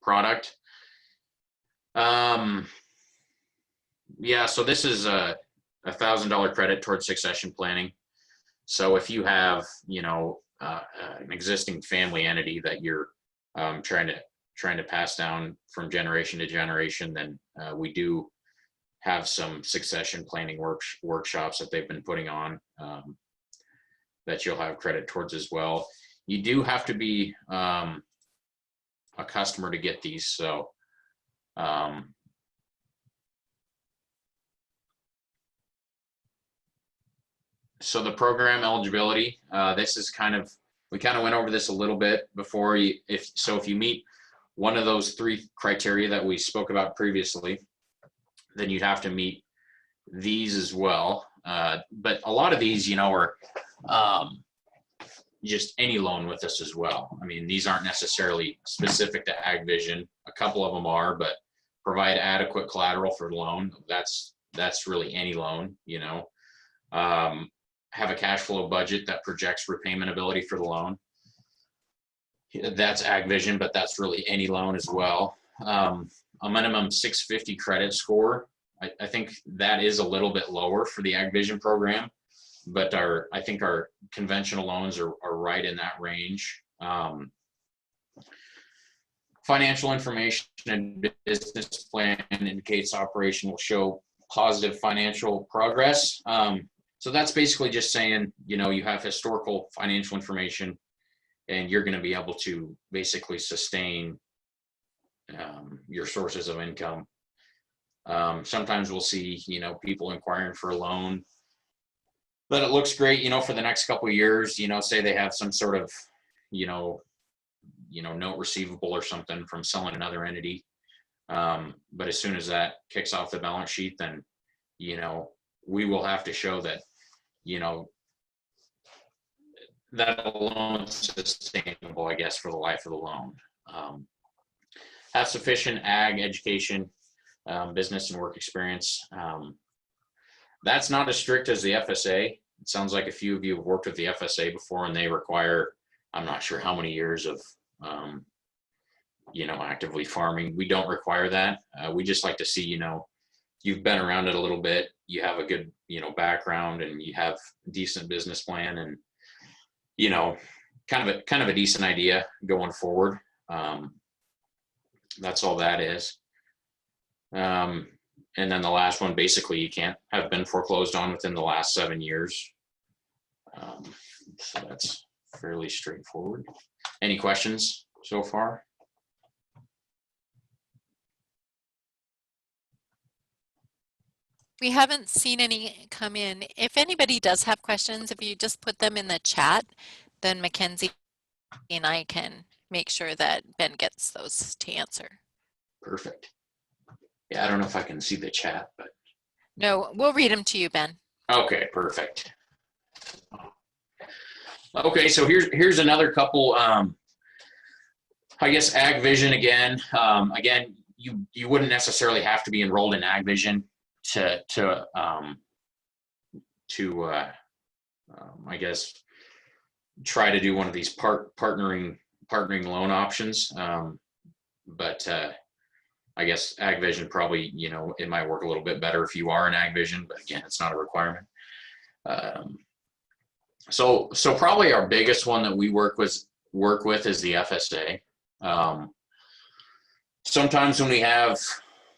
product. Yeah, so this is a $1,000 credit towards succession planning. So if you have, you know, an existing family entity that you're trying to pass down from generation to generation, then we do have some succession planning workshops that they've been putting on that you'll have credit towards as well. You do have to be a customer to get these. So so the program eligibility, this is we kind of went over this a little bit before. If you meet one of those 3 criteria that we spoke about previously, then you'd have to meet these as well. But a lot of these, you know, are just any loan with us as well. I mean, these aren't necessarily specific to AgVision. A couple of them are, but provide adequate collateral for the loan. That's really any loan, you know. Have a cash flow budget that projects repayment ability for the loan. That's AgVision, but that's really any loan as well. A minimum 650 credit score. I think that is a little bit lower for the AgVision program, but I think our conventional loans are right in that range. Financial information and business plan indicates operation will show positive financial progress. So that's basically just saying, you know, you have historical financial information and you're going to be able to basically sustain your sources of income. Sometimes we'll see, you know, people inquiring for a loan, but it looks great, you know, for the next couple of years, you know, say they have some sort of, you know, note receivable or something from selling another entity. But as soon as that kicks off the balance sheet, then, you know, we will have to show that, you know, that loan's sustainable, I guess, for the life of the loan. Have sufficient ag education, business and work experience. That's not as strict as the FSA. It sounds like a few of you have worked with the FSA before, and they require, I'm not sure how many years of, you know, actively farming. We don't require that. We just like to see, you know, you've been around it a little bit, you have a good, you know, background, and you have a decent business plan, and, you know, kind of a decent idea going forward. That's all that is. And then the last one, basically, you can't have been foreclosed on within the last 7 years. So that's fairly straightforward. Any questions so far? We haven't seen any come in. If anybody does have questions, if you just put them in the chat, then Mackenzie and I can make sure that Ben gets those to answer. Perfect. Yeah, I don't know if I can see the chat, but. No, we'll read them to you, Ben. Okay, perfect. Okay, so here's another couple, I guess AgVision again. Again, you wouldn't necessarily have to be enrolled in AgVision to I guess try to do one of these partnering loan options. But I guess AgVision probably, you know, it might work a little bit better if you are in AgVision, but again, it's not a requirement. So probably our biggest one that we work with is the FSA. Sometimes when we have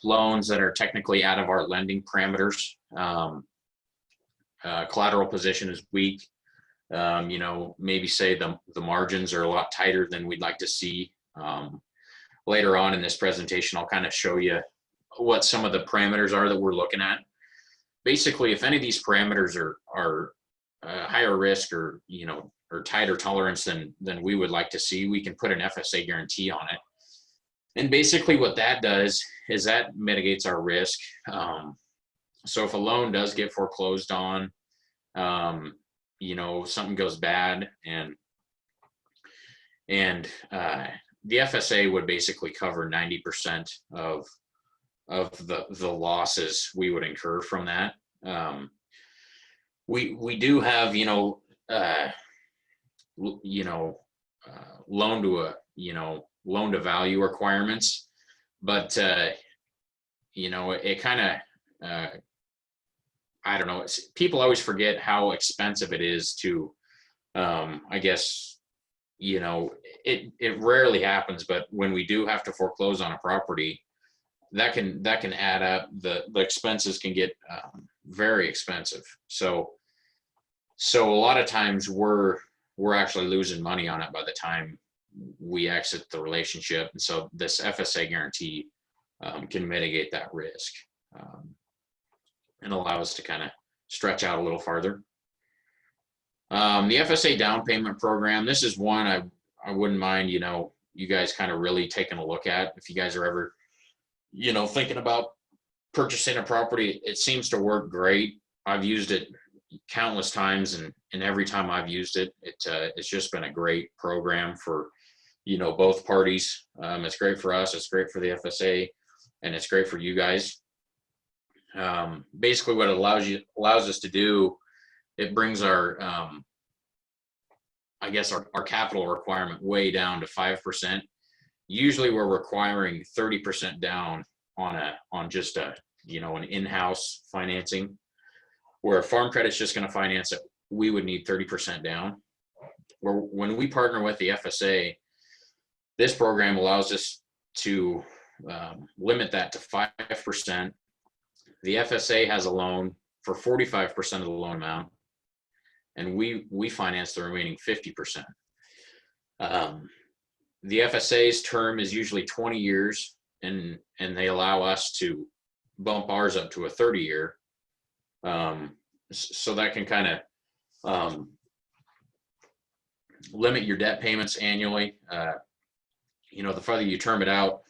loans that are technically out of our lending parameters, collateral position is weak, you know, maybe say the margins are a lot tighter than we'd like to see. Later on in this presentation, I'll kind of show you what some of the parameters are that we're looking at. Basically, if any of these parameters are higher risk or, you know, or tighter tolerance than we would like to see, we can put an FSA guarantee on it. And basically what that does is that mitigates our risk. So if a loan does get foreclosed on, you know, something goes bad, and the FSA would basically cover 90% of the losses we would incur from that. We do have, loan to value requirements, but it kind of I don't know. People always forget how expensive it is to, I guess, it rarely happens, but when we do have to foreclose on a property, that can add up. The expenses can get very expensive. So a lot of times we're actually losing money on it by the time we exit the relationship. And so this FSA guarantee can mitigate that risk and allow us to kind of stretch out a little farther. The FSA down payment program, this is one I wouldn't mind, you guys kind of really taking a look at. If you guys are ever, thinking about purchasing a property, it seems to work great. I've used it countless times, and every time I've used it, it's just been a great program for, both parties. It's great for us, it's great for the FSA, and it's great for you guys. Basically what it allows us to do, it brings our our capital requirement way down to 5%. Usually we're requiring 30% down on just an in-house financing, where Farm Credit's just going to finance it. We would need 30% down. When we partner with the FSA, this program allows us to limit that to 5%. The FSA has a loan for 45% of the loan amount, and we finance the remaining 50%. The FSA's term is usually 20 years, and they allow us to bump ours up to a 30-year. So that can kind of limit your debt payments annually. The farther you term it out,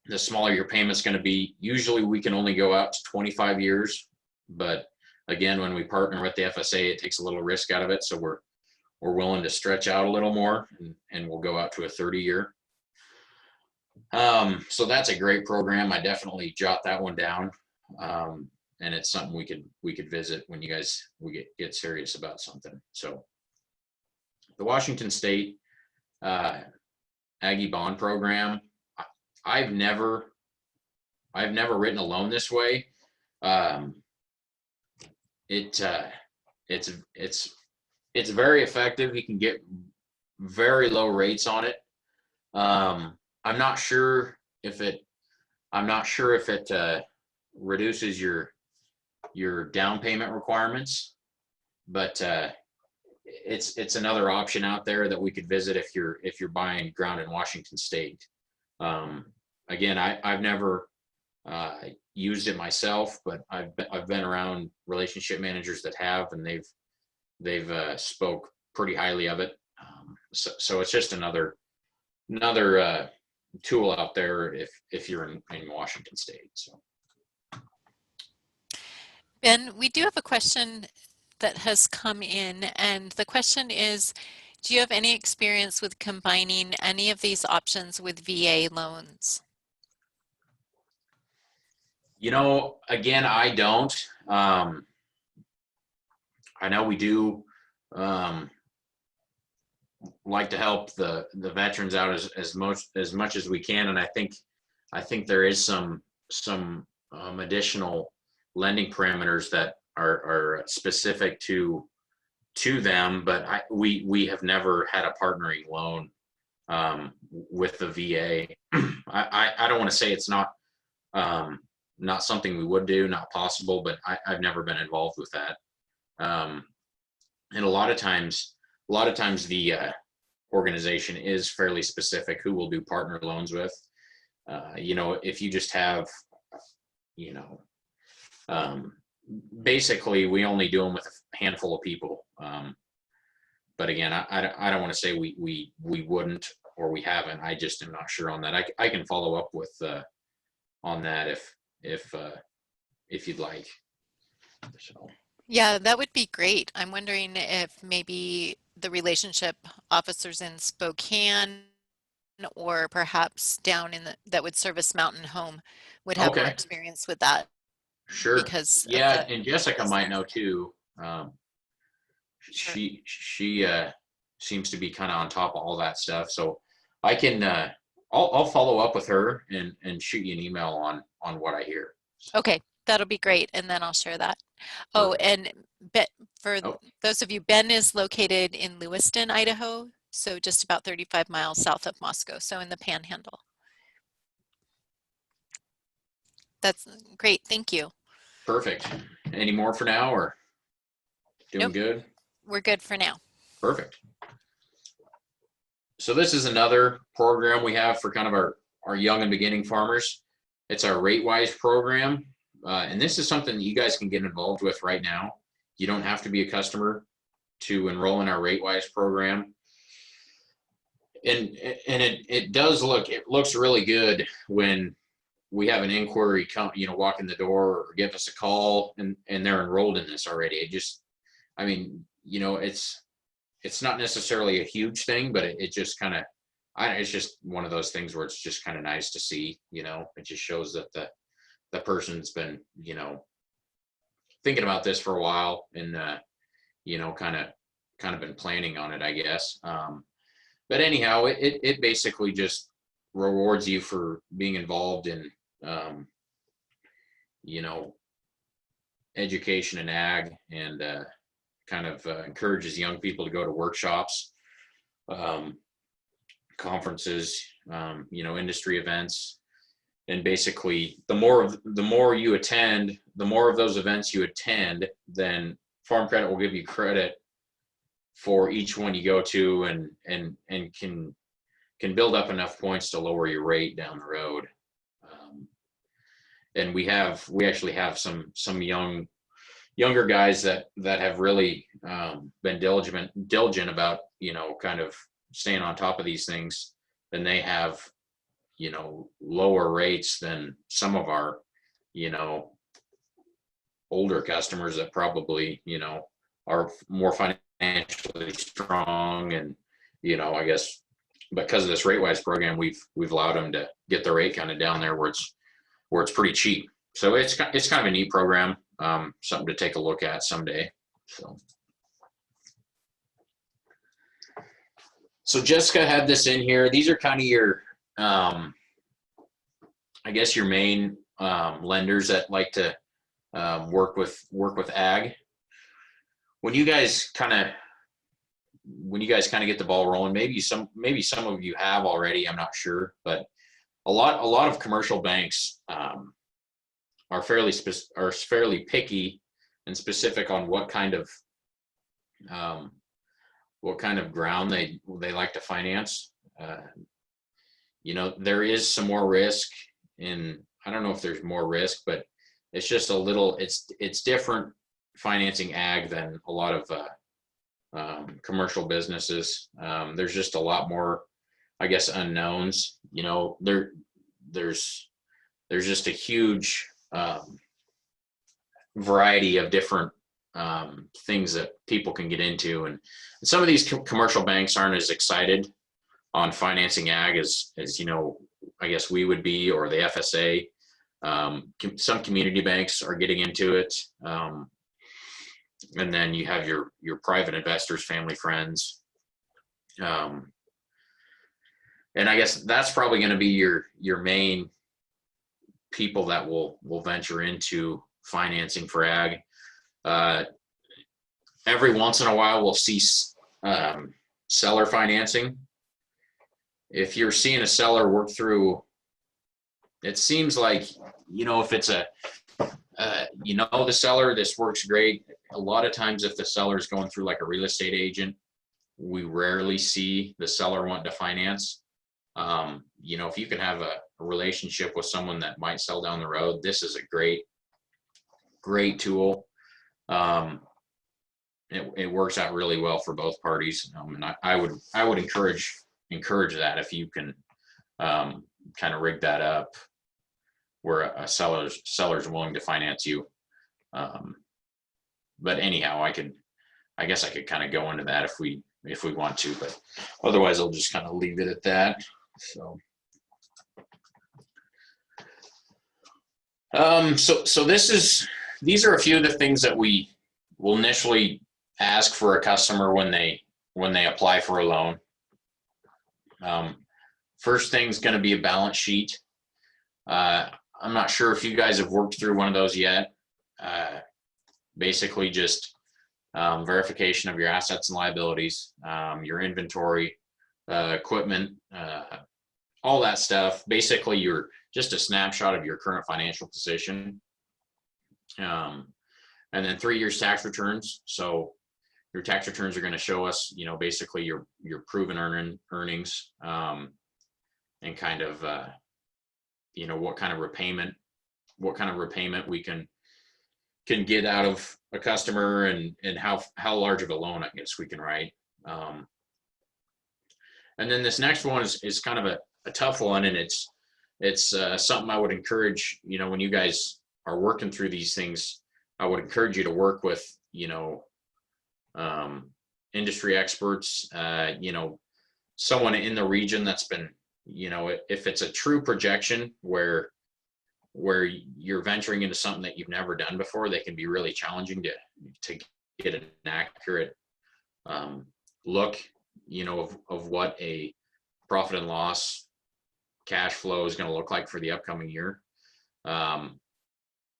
the smaller your payment's going to be. Usually we can only go out to 25 years, but again, when we partner with the FSA, it takes a little risk out of it. So we're willing to stretch out a little more, and we'll go out to a 30-year. So that's a great program. I definitely jot that one down. And it's something we could visit when you guys get serious about something. So the Washington State Aggie bond program, I've never written a loan this way. It's very effective. You can get very low rates on it. I'm not sure if it reduces your down payment requirements, but it's another option out there that we could visit if you're buying ground in Washington State. Again, I've never used it myself, but I've been around relationship managers that have, and they've spoke pretty highly of it. So it's just another tool out there if you're in Washington State. So Ben, we do have a question that has come in, and the question is, do you have any experience with combining any of these options with VA loans? Again, I don't. I know we do like to help the veterans out as much as we can, and I think there is some additional lending parameters that are specific to them, but we have never had a partnering loan with the VA. I don't want to say it's not something we would do, not possible, but I've never been involved with that. And a lot of times the organization is fairly specific who we'll do partner loans with. If you just have, basically we only do them with a handful of people. But again, I don't want to say we wouldn't or we haven't. I just am not sure on that. I can follow up with on that if if you'd like. So. Yeah, that would be great. I'm wondering if maybe the relationship officers in Spokane or perhaps down in that would service Mountain Home would have more Okay. experience with that Sure. because of Yeah, the and Jessica business might there. know too. Sure. She seems to be kind of on top of all that stuff. So I can I'll follow up with her and shoot you an email on what I hear. Okay, that'll be great, and then I'll share that. Oh, Perfect. and for Oh. those of you, Ben is located in Lewiston, Idaho, so just about 35 miles south of Moscow, so in the Panhandle. That's great. Thank you. Perfect. Any more for now, or doing Nope. good? We're good for now. Perfect. So this is another program we have for kind of our young and beginning farmers. It's our RateWise program. And this is something that you guys can get involved with right now. You don't have to be a customer to enroll in our RateWise program. And it looks really good when we have an inquiry come, walk in the door or give us a call and they're enrolled in this already. It's not necessarily a huge thing, but it just kind of, it's just one of those things where it's just kind of nice to see, it just shows that the person's been, thinking about this for a while and, kind of been planning on it, I guess. But anyhow, it basically just rewards you for being involved in, education and ag, and kind of encourages young people to go to workshops, conferences, industry events. And basically, the more you attend, the more of those events you attend, then Farm Credit will give you credit for each one you go to, and can build up enough points to lower your rate down the road. And we actually have some younger guys that have really been diligent about kind of staying on top of these things, and they have lower rates than some of our older customers that probably are more financially strong. And I guess because of this RateWise program, we've allowed them to get the rate kind of down there where it's pretty cheap. So it's kind of a neat program, something to take a look at someday. So Jessica had this in here. These are kind of your, I guess, your main lenders that like to work with ag. When you guys kind of get the ball rolling, maybe some of you have already, I'm not sure, but a lot of commercial banks are fairly picky and specific on what kind of ground they like to finance. There is some more risk in, I don't know if there's more risk, but it's just a little, it's different financing ag than a lot of commercial businesses. There's just a lot more, I guess, unknowns. There's just a huge variety of different things that people can get into, and some of these commercial banks aren't as excited on financing ag as I guess we would be, or the FSA. Some community banks are getting into it, and then you have your private investors, family, friends, and I guess that's probably going to be your main people that will venture into financing for ag. Every once in a while, we'll see seller financing. If you're seeing a seller work through, it seems like, if it's the seller, this works great. A lot of times if the seller is going through like a real estate agent, we rarely see the seller want to finance. If you can have a relationship with someone that might sell down the road, this is a great tool. It works out really well for both parties. And I would encourage that if you can kind of rig that up where a seller's willing to finance you. But anyhow, I guess I could kind of go into that if we want to, but otherwise I'll just kind of leave it at that. So, so these are a few of the things that we will initially ask for a customer when they apply for a loan. First thing's going to be a balance sheet. I'm not sure if you guys have worked through one of those yet. Basically just verification of your assets and liabilities, your inventory, equipment, all that stuff. Basically, you're just a snapshot of your current financial position. And then 3 years tax returns. So your tax returns are going to show us, basically your proven earnings, and kind of, what kind of repayment we can get out of a customer, and how large of a loan I guess we can write. And then this next one is kind of a tough one, and it's something I would encourage, when you guys are working through these things, I would encourage you to work with, industry experts, someone in the region that's been, if it's a true projection where you're venturing into something that you've never done before, they can be really challenging to get an accurate look, of what a profit and loss cash flow is going to look like for the upcoming year.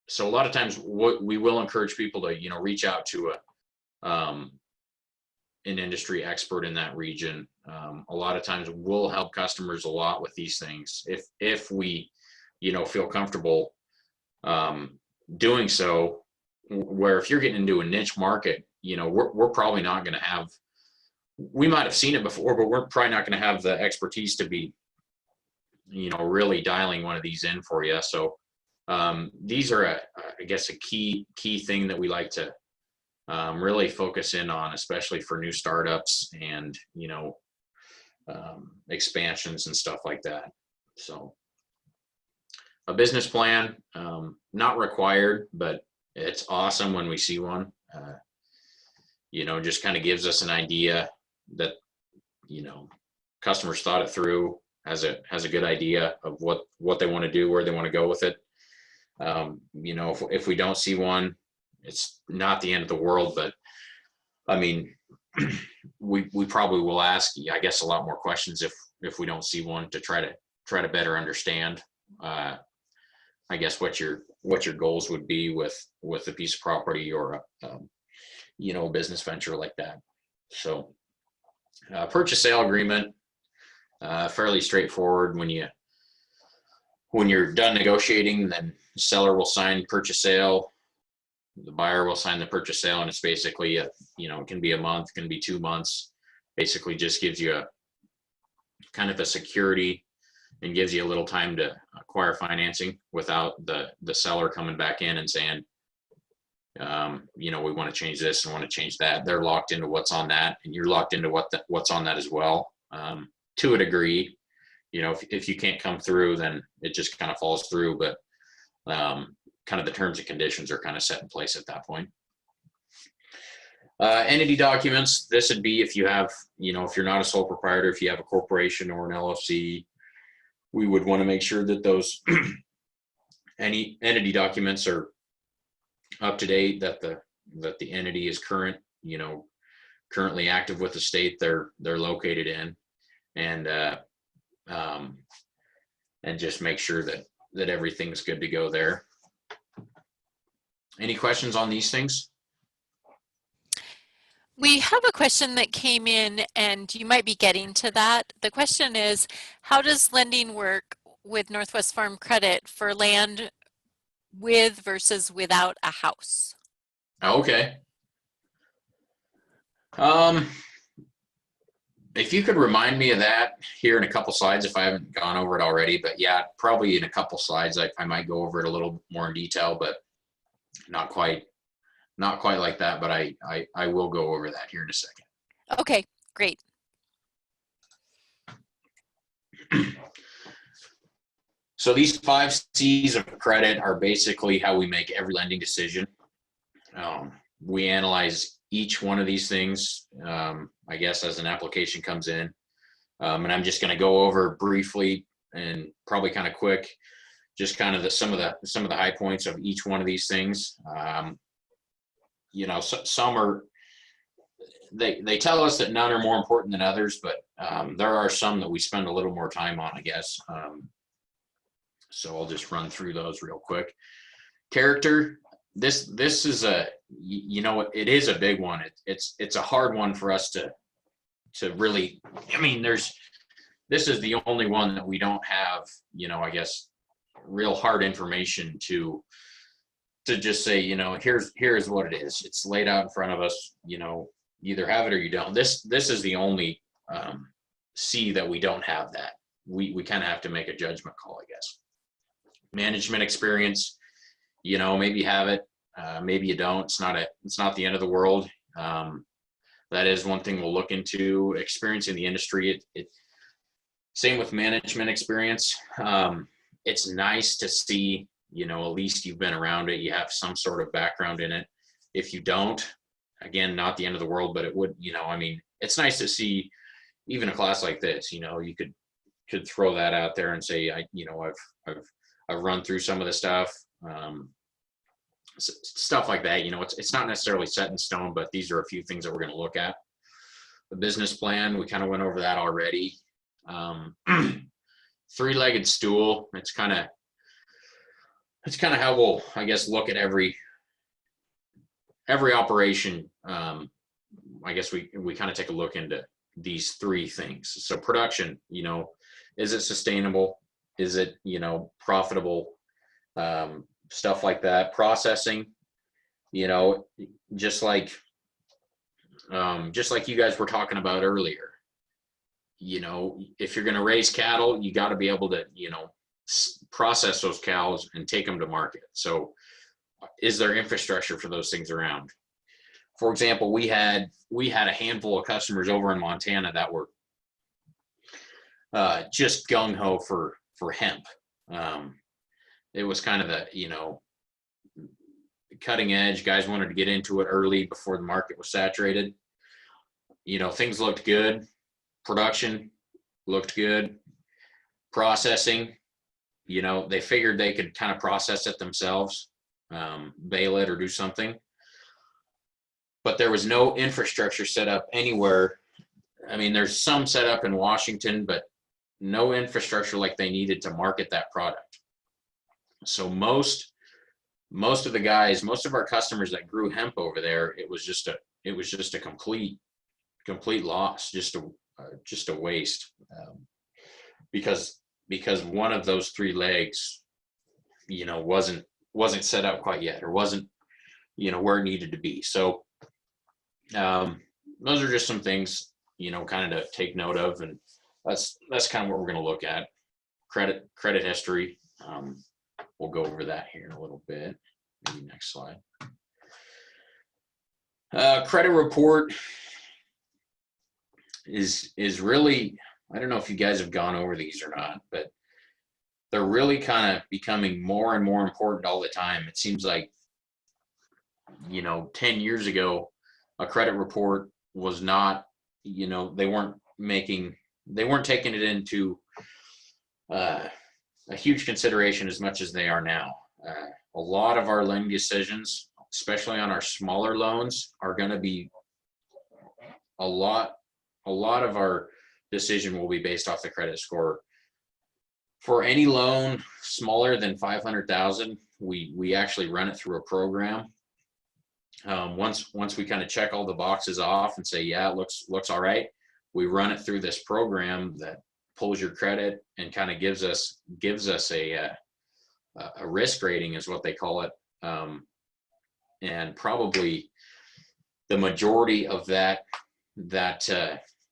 So a lot of times we will encourage people to, reach out to an industry expert in that region. A lot of times we'll help customers a lot with these things if we, feel comfortable doing so. Where if you're getting into a niche market, we're probably not going to have, we might have seen it before, but we're probably not going to have the expertise to be, really dialing one of these in for you. So these are, I guess, a key thing that we like to really focus in on, especially for new startups and, expansions and stuff like that. So a business plan, not required, but it's awesome when we see one. Just kind of gives us an idea that, customers thought it through, has a good idea of what they want to do, where they want to go with it. If we don't see one, it's not the end of the world, but I mean, we probably will ask, I guess, a lot more questions if we don't see one, to try to better understand, I guess, what your goals would be with a piece of property or a business venture like that. So purchase sale agreement, fairly straightforward. When you're done negotiating, then the seller will sign purchase sale, the buyer will sign the purchase sale, and it's basically it can be a month, can be 2 months. Basically just gives you a kind of a security and gives you a little time to acquire financing without the seller coming back in and saying, we want to change this and want to change that. They're locked into what's on that, and you're locked into what's on that as well, to a degree. If you can't come through, then it just kind of falls through, but kind of the terms and conditions are kind of set in place at that point. Entity documents, this would be if you have, if you're not a sole proprietor, if you have a corporation or an LLC, we would want to make sure that those any entity documents are up to date, that the entity is current, currently active with the state they're located in, and just make sure that everything's good to go there. Any questions on these things? We have a question that came in, and you might be getting to that. The question is, how does lending work with Northwest Farm Credit for land with versus without a house? Okay. If you could remind me of that here in a couple slides, if I haven't gone over it already, but yeah, probably in a couple slides, I might go over it a little more in detail, but not quite like that, but I will go over that here in a second. Okay, great. So these 5 C's of credit are basically how we make every lending decision. We analyze each one of these things, I guess, as an application comes in. And I'm just going to go over briefly and probably kind of quick, just kind of some of the high points of each one of these things. Some are, they tell us that none are more important than others, but there are some that we spend a little more time on, I guess. So I'll just run through those real quick. Character. This is it is a big one. It's a hard one for us to really, this is the only one that we don't have, I guess, real hard information to just say, here's what it is. It's laid out in front of us, either have it or you don't. This is the only C that we don't have that. We kind of have to make a judgment call, I guess. Management experience, maybe you have it, maybe you don't. It's not the end of the world. That is one thing we'll look into. Experience in the industry. Same with management experience. It's nice to see, at least you've been around it. You have some sort of background in it. If you don't, again, not the end of the world, but it would, it's nice to see even a class like this. You could throw that out there and say, I've run through some of the stuff. Stuff like that, it's not necessarily set in stone, but these are a few things that we're going to look at. The business plan, we kind of went over that already. 3-legged stool, it's kind of how we'll, I guess, look at every operation. I guess we kind of take a look into these 3 things. So production, is it sustainable? Is it, profitable? Stuff like that. Processing, just like you guys were talking about earlier, if you're going to raise cattle, you got to be able to, process those cows and take them to market. So is there infrastructure for those things around? For example, we had a handful of customers over in Montana that were just gung-ho for hemp. It was kind of the, cutting edge. Guys wanted to get into it early before the market was saturated. Things looked good. Production looked good. Processing, they figured they could kind of process it themselves, bale it or do something. But there was no infrastructure set up anywhere. There's some set up in Washington, but no infrastructure like they needed to market that product. So most of the guys, most of our customers that grew hemp over there, it was just a complete loss, just a waste, because one of those 3 legs, wasn't set up quite yet, or wasn't, where it needed to be. So those are just some things, kind of to take note of, and that's kind of what we're going to look at. Credit history. We'll go over that here in a little bit. Maybe next slide. Credit report is really, I don't know if you guys have gone over these or not, but they're really kind of becoming more and more important all the time. It seems like, 10 years ago, a credit report was not, they weren't taking it into a huge consideration as much as they are now. A lot of our lending decisions, especially on our smaller loans, are going to be a lot of our decision will be based off the credit score. For any loan smaller than 500,000, we actually run it through a program. Once we kind of check all the boxes off and say, yeah, it looks all right, we run it through this program that pulls your credit and kind of gives us a risk rating, is what they call it. And probably the majority of that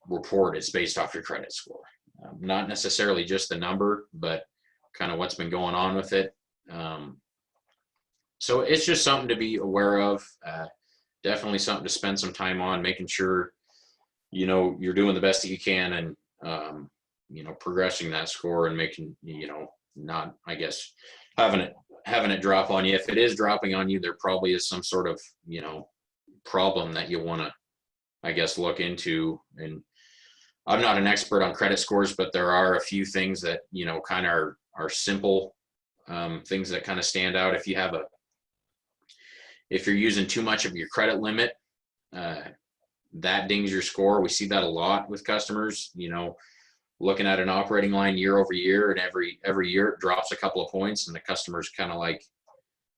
report is based off your credit score. Not necessarily just the number, but kind of what's been going on with it. So it's just something to be aware of. Definitely something to spend some time on, making sure, you're doing the best that you can, and, progressing that score and making, not, I guess, having it drop on you. If it is dropping on you, there probably is some sort of, problem that you want to, I guess, look into. And I'm not an expert on credit scores, but there are a few things that, kind of are simple things that kind of stand out. If you're using too much of your credit limit, that dings your score. We see that a lot with customers, looking at an operating line year over year, and every year it drops a couple of points, and the customer's kind of like,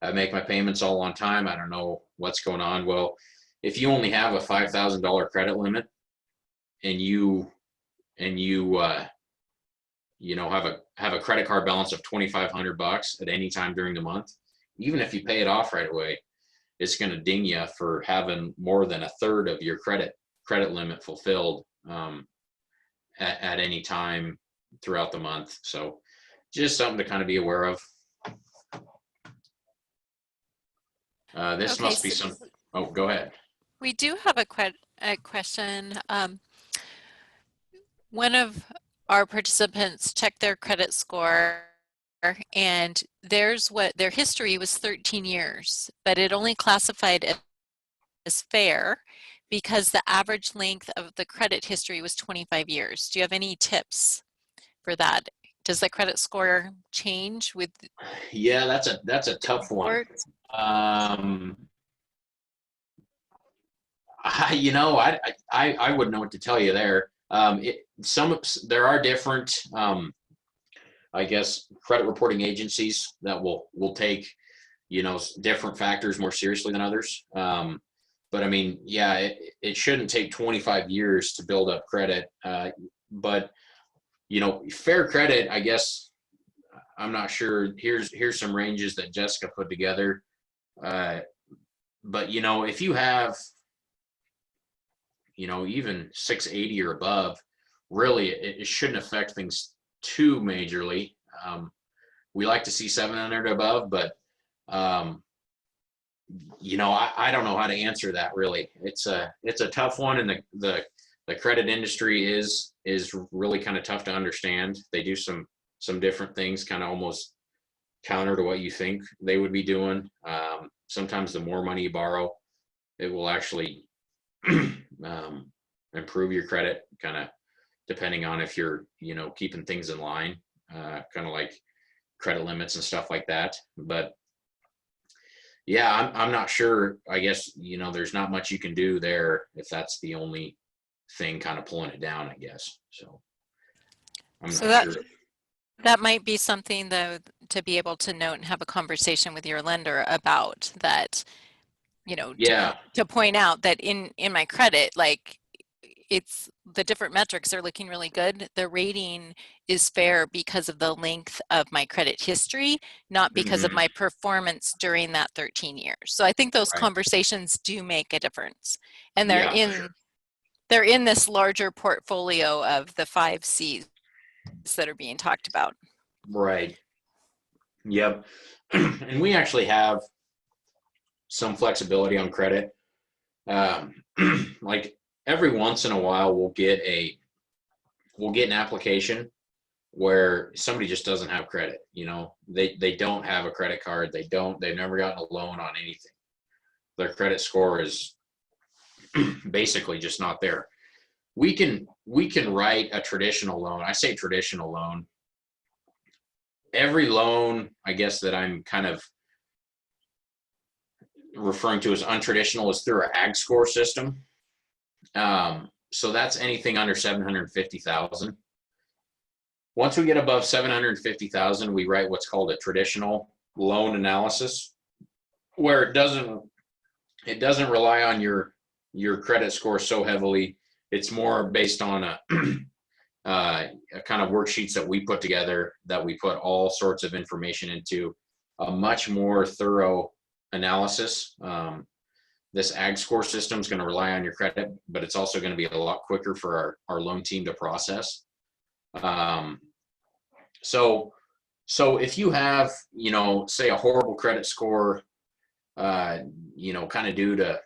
I make my payments all on time, I don't know what's going on. Well, if you only have a $5,000 credit limit and you have a credit card balance of $2,500 at any time during the month, even if you pay it off right away, it's going to ding you for having more than a third of your credit limit fulfilled at any time throughout the month. So just something to kind of be aware of. This Okay, must be some. Oh, go ahead. We do have a question. One of our participants checked their credit score, and their history was 13 years, but it only classified as fair because the average length of the credit history was 25 years. Do you have any tips for that? Does the credit score change with? Yeah, that's a tough one. I wouldn't know what to tell you there. There are different, I guess, credit reporting agencies that will take, different factors more seriously than others. But I mean, yeah, it shouldn't take 25 years to build up credit. But fair credit, I guess, I'm not sure. Here's some ranges that Jessica put together. But if you have, even 680 or above, really it shouldn't affect things too majorly. We like to see 700 above, but I don't know how to answer that really. It's a tough one, and the credit industry is really kind of tough to understand. They do some different things, kind of almost counter to what you think they would be doing. Sometimes the more money you borrow, it will actually improve your credit, kind of depending on if you're keeping things in line, kind of like credit limits and stuff like that. But yeah, I'm not sure. I guess there's not much you can do there if that's the only thing kind of pulling it down, I guess. So I'm not sure. That might be something though to be able to note and have a conversation with your lender about that, to point out that in my credit, like it's the different metrics are looking really good. The rating is fair because of the length of my credit history, not because of my performance during that 13 years. So I think those conversations do make a difference, and they're in this larger portfolio of the 5 C's that are being talked about. Right. Yep. And we actually have some flexibility on credit. Like every once in a while we'll get an application where somebody just doesn't have credit. They don't have a credit card. They've never gotten a loan on anything. Their credit score is basically just not there. We can write a traditional loan. I say traditional loan. Every loan, I guess, that I'm kind of referring to as untraditional is through our AgScore system. So that's anything under 750,000. Once we get above 750,000, we write what's called a traditional loan analysis, where it doesn't rely on your credit score so heavily. It's more based on a kind of worksheets that we put together, that we put all sorts of information into, a much more thorough analysis. This AgScore system is going to rely on your credit, but it's also going to be a lot quicker for our loan team to process. So if you have, say a horrible credit score, kind of due to,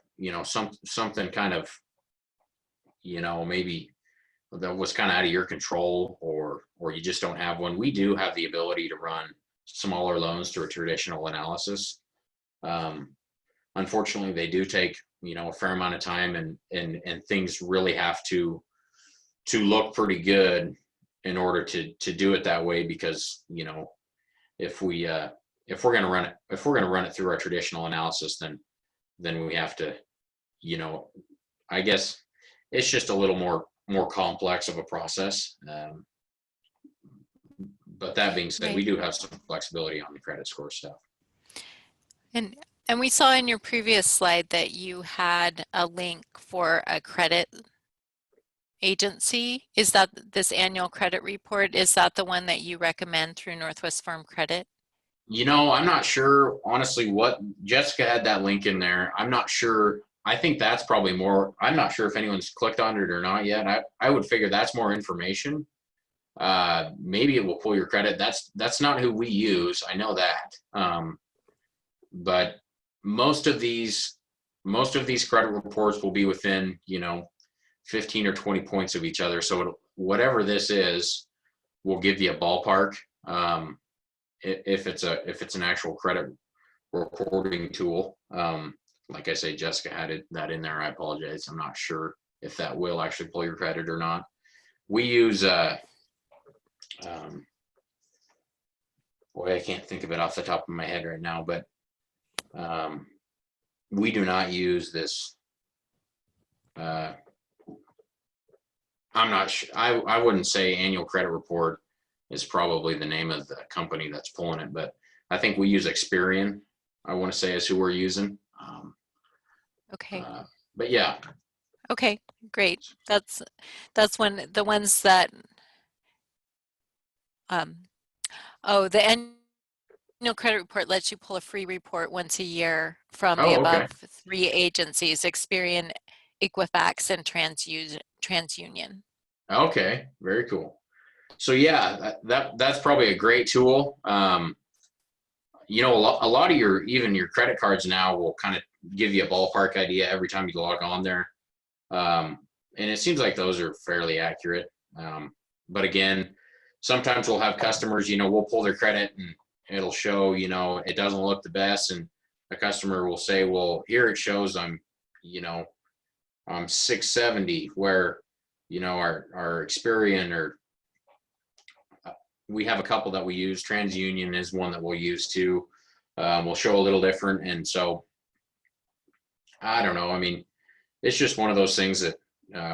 something kind of, maybe that was kind of out of your control, or you just don't have one, we do have the ability to run smaller loans through a traditional analysis. Unfortunately, they do take, you know, a fair amount of time, and things really have to look pretty good in order to do it that way, because, you know, if we're going to run it through our traditional analysis, then we have to, you know, I guess it's just a little more complex of a process. But that being said, we do have some flexibility on the credit score stuff. And we saw in your previous slide that you had a link for a credit agency. Is that this annual credit report? Is that the one that you recommend through Northwest Farm Credit? You know, I'm not sure, honestly, what Jessica had that link in there. I'm not sure. I think that's probably more, I'm not sure if anyone's clicked on it or not yet. I would figure that's more information. Maybe it will pull your credit. That's not who we use. I know that. But most of these credit reports will be within, you know, 15 or 20 points of each other. So whatever this is will give you a ballpark. If it's an actual credit reporting tool. Like I say, Jessica had that in there. I apologize. I'm not sure if that will actually pull your credit or not. We use boy, I can't think of it off the top of my head right now, but we do not use this. I'm not sure. I wouldn't say annual credit report is probably the name of the company that's pulling it, but I think we use Experian, I want to say, is who we're using. Okay. But yeah. Okay, great. That's when the ones that the annual credit report lets you pull a free report once a year from the above 3 agencies: Experian, Equifax, and TransUnion. Okay, very cool. So yeah, that's probably a great tool. You know, a lot of even your credit cards now will kind of give you a ballpark idea every time you log on there. And it seems like those are fairly accurate. But again, sometimes we'll have customers, you know, we'll pull their credit and it'll show, you know, it doesn't look the best. And a customer will say, well, here it shows I'm 670, where, you know, our Experian, or we have a couple that we use. TransUnion is one that we'll use too. Will show a little different. And so I don't know. I mean, it's just one of those things that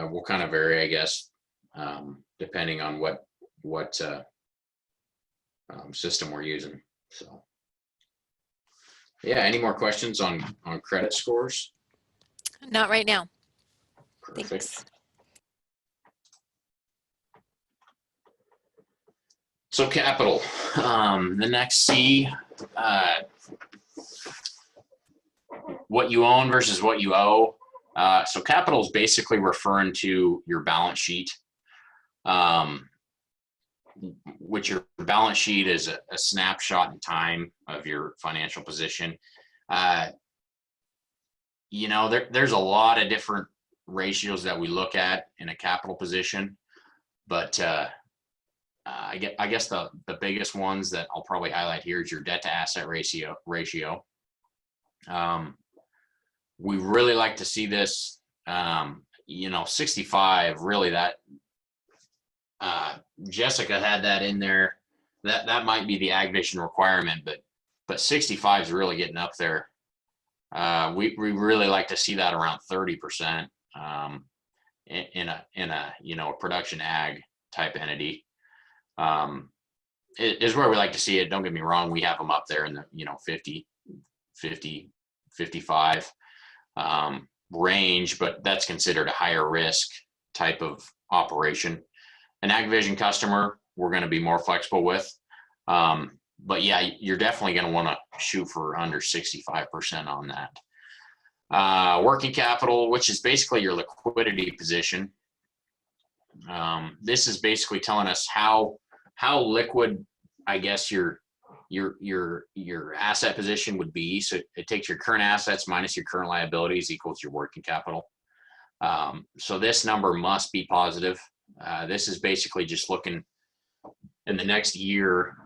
will kind of vary, I guess, depending on what system we're using. So yeah, any more questions on credit scores? Not right now. Perfect. Thanks. So capital, the next C, what you own versus what you owe. So capital is basically referring to your balance sheet, which your balance sheet is a snapshot in time of your financial position. You know, there's a lot of different ratios that we look at in a capital position, but I guess the biggest ones that I'll probably highlight here is your debt to asset ratio. We really like to see this, you know, 65, really, that Jessica had that in there. That might be the AgVision requirement, but 65 is really getting up there. We really like to see that around 30% in a you know, a production ag type entity. It is where we like to see it. Don't get me wrong, we have them up there in the, you know, 50, 55 range, but that's considered a higher risk type of operation. An AgVision customer, we're going to be more flexible with. But yeah, you're definitely going to want to shoot for under 65% on that. Working capital, which is basically your liquidity position. This is basically telling us how liquid, I guess, your asset position would be. So it takes your current assets minus your current liabilities equals your working capital. So this number must be positive. This is basically just looking in the next year,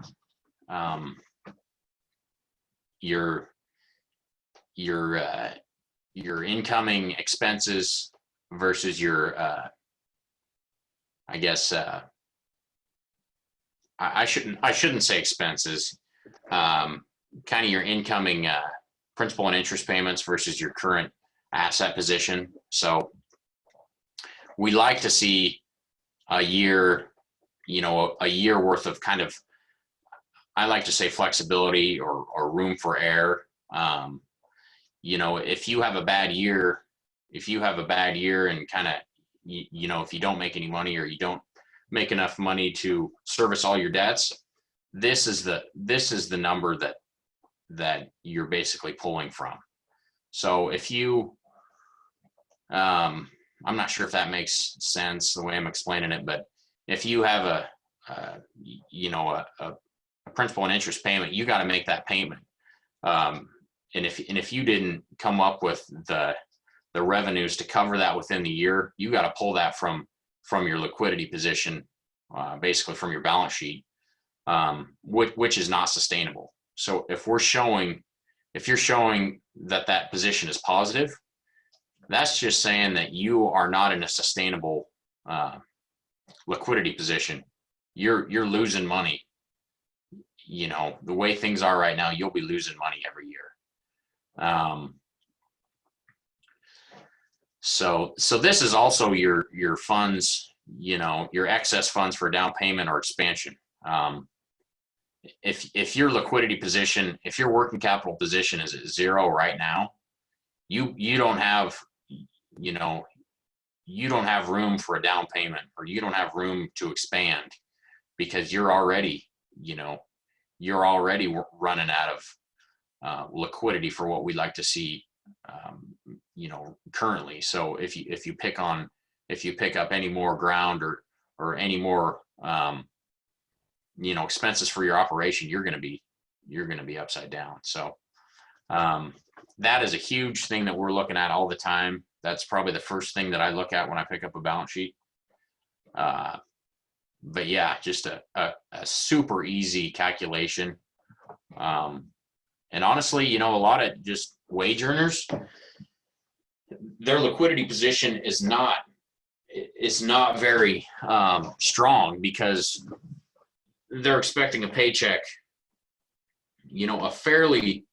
your incoming expenses versus your, I guess, I shouldn't say expenses, kind of your incoming principal and interest payments versus your current asset position. So we like to see a year, a year worth of kind of, I like to say flexibility or room for error. If you have a bad year, and kind of, if you don't make any money or you don't make enough money to service all your debts, this is the number that you're basically pulling from. So if you, I'm not sure if that makes sense the way I'm explaining it, but if you have a principal and interest payment, you got to make that payment. And if you didn't come up with the revenues to cover that within the year, you got to pull that from your liquidity position, basically from your balance sheet, which is not sustainable. So if you're showing that position is positive, that's just saying that you are not in a sustainable liquidity position. You're losing money. The way things are right now, you'll be losing money every year. So this is also your funds, your excess funds for down payment or expansion. If your liquidity position, if your working capital position is at zero right now, you don't have room for a down payment, or you don't have room to expand, because you're already running out of liquidity for what we'd like to see, currently. So if you pick up any more ground or any more, expenses for your operation, you're going to be upside down. So that is a huge thing that we're looking at all the time. That's probably the first thing that I look at when I pick up a balance sheet. But yeah, just a super easy calculation. And honestly, a lot of just wage earners, their liquidity position is not very strong, because they're expecting a paycheck, a fairly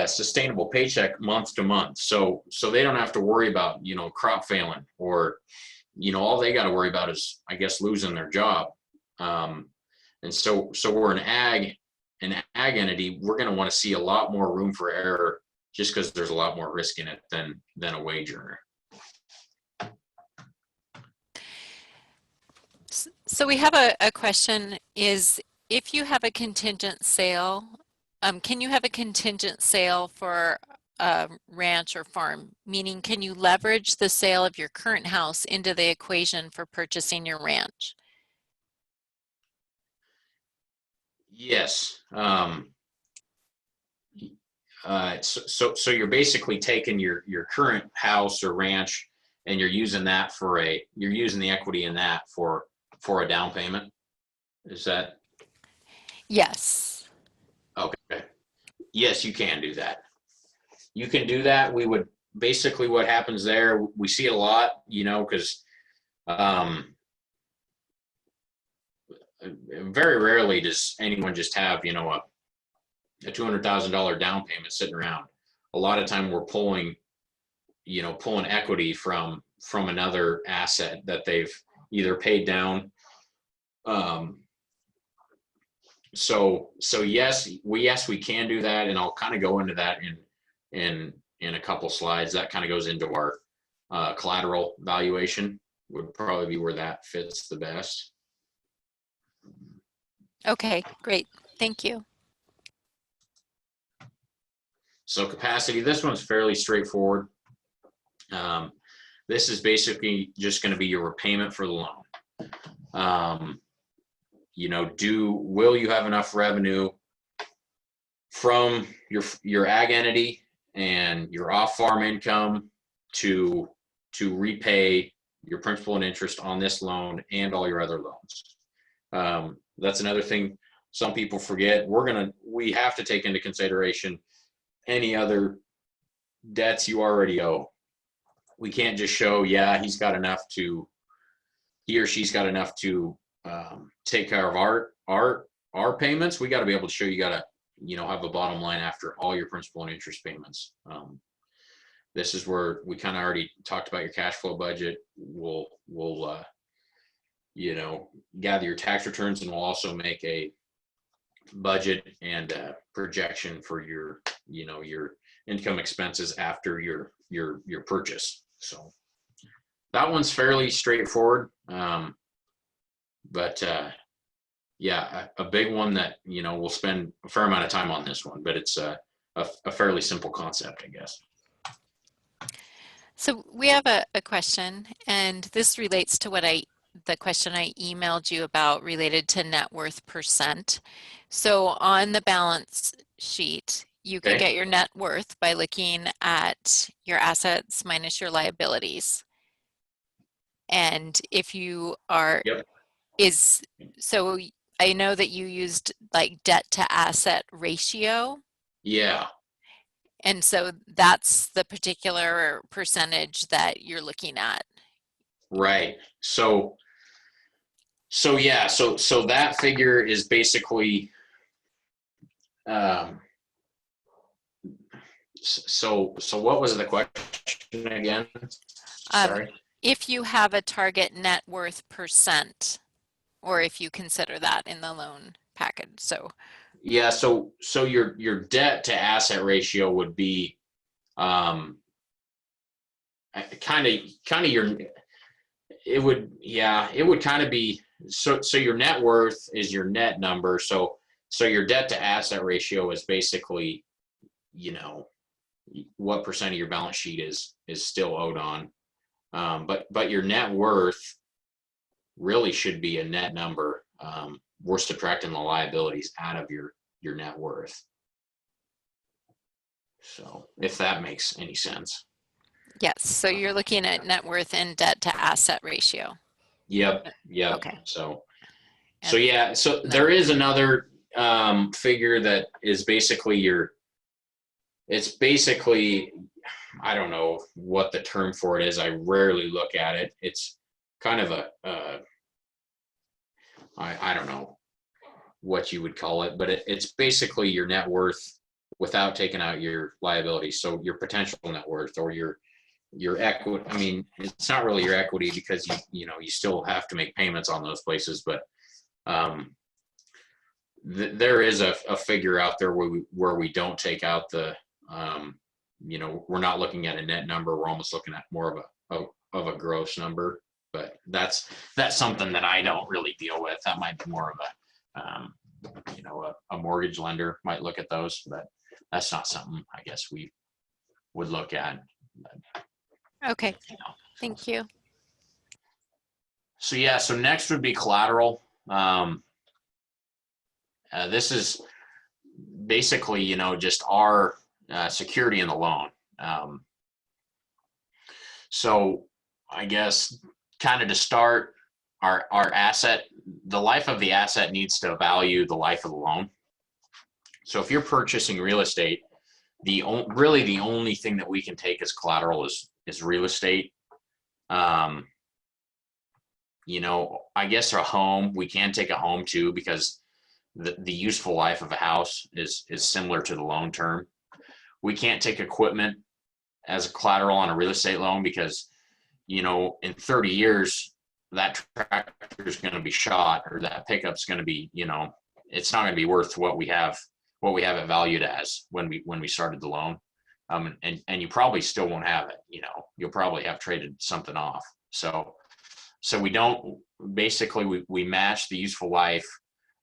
sustainable paycheck month to month. So they don't have to worry about, crop failing, or, all they got to worry about is, I guess, losing their job. And so we're an ag entity. We're going to want to see a lot more room for error, just because there's a lot more risk in it than a wage earner. So we have a question, is if you have a contingent sale, can you have a contingent sale for a ranch or farm? Meaning, can you leverage the sale of your current house into the equation for purchasing your ranch? Yes. So you're basically taking your current house or ranch, and you're using the equity in that for a down payment. Is that? Yes. Okay. Yes, you can do that. You can do that. We would basically, what happens there, we see it a lot, because very rarely does anyone just have, a $200,000 down payment sitting around. A lot of time we're pulling equity from another asset that they've either paid down. So yes, we can do that, and I'll kind of go into that in a couple slides. That kind of goes into our collateral valuation, would probably be where that fits the best. Okay, great. Thank you. So capacity, this one's fairly straightforward. This is basically just going to be your repayment for the loan. Will you have enough revenue from your ag entity and your off-farm income to repay your principal and interest on this loan and all your other loans. That's another thing some people forget. We have to take into consideration any other debts you already owe. We can't just show, yeah, he or she's got enough to take care of our payments. We got to be able to show you got to, have a bottom line after all your principal and interest payments. This is where we kind of already talked about your cash flow budget. We'll gather your tax returns, and we'll also make a budget and projection for your income expenses after your purchase. So that one's fairly straightforward. But yeah, a big one that, we'll spend a fair amount of time on this one, but it's a fairly simple concept, I guess. So we have a question, and this relates to the question I emailed you about related to net worth percent. So on the balance sheet, you can get your net worth by looking at your assets minus your liabilities. And if you are, so I know that you used like debt to asset ratio. Yeah. And so that's the particular percentage that you're looking at. Right. So yeah, so that figure is basically, so what was the question again? Sorry. If you have a target net worth percent, or if you consider that in the loan package. So yeah, so your debt to asset ratio would be kind of it would kind of be, so your net worth is your net number. So your debt to asset ratio is basically, what percent of your balance sheet is still owed on. But your net worth really should be a net number. We're subtracting the liabilities out of your net worth. So if that makes any sense. yes, so you're looking at net worth and debt to asset ratio. Yep. Okay. So yeah, so there is another figure that is basically it's basically, I don't know what the term for it is. I rarely look at it. It's kind of I don't know what you would call it, but it's basically your net worth without taking out your liabilities. So your potential net worth, or your equity. I mean, it's not really your equity, because you still have to make payments on those places, but there is a figure out there where we don't take out the we're not looking at a net number. We're almost looking at more of a gross number. But that's something that I don't really deal with. That might be more of a mortgage lender might look at those, but that's not something I guess we would look at. Okay, thank you. So yeah, so next would be collateral. This is basically, just our security in the loan. So I guess kind of to start, our asset, the life of the asset needs to value the life of the loan. So if you're purchasing real estate, really the only thing that we can take as collateral is real estate. I guess a home, we can take a home too, because the useful life of a house is similar to the loan term. We can't take equipment as a collateral on a real estate loan, because in 30 years that tractor is going to be shot, or that pickup's going to be, it's not going to be worth what we have it valued as when we started the loan. And you probably still won't have it. You'll probably have traded something off. So we don't, basically we match the useful life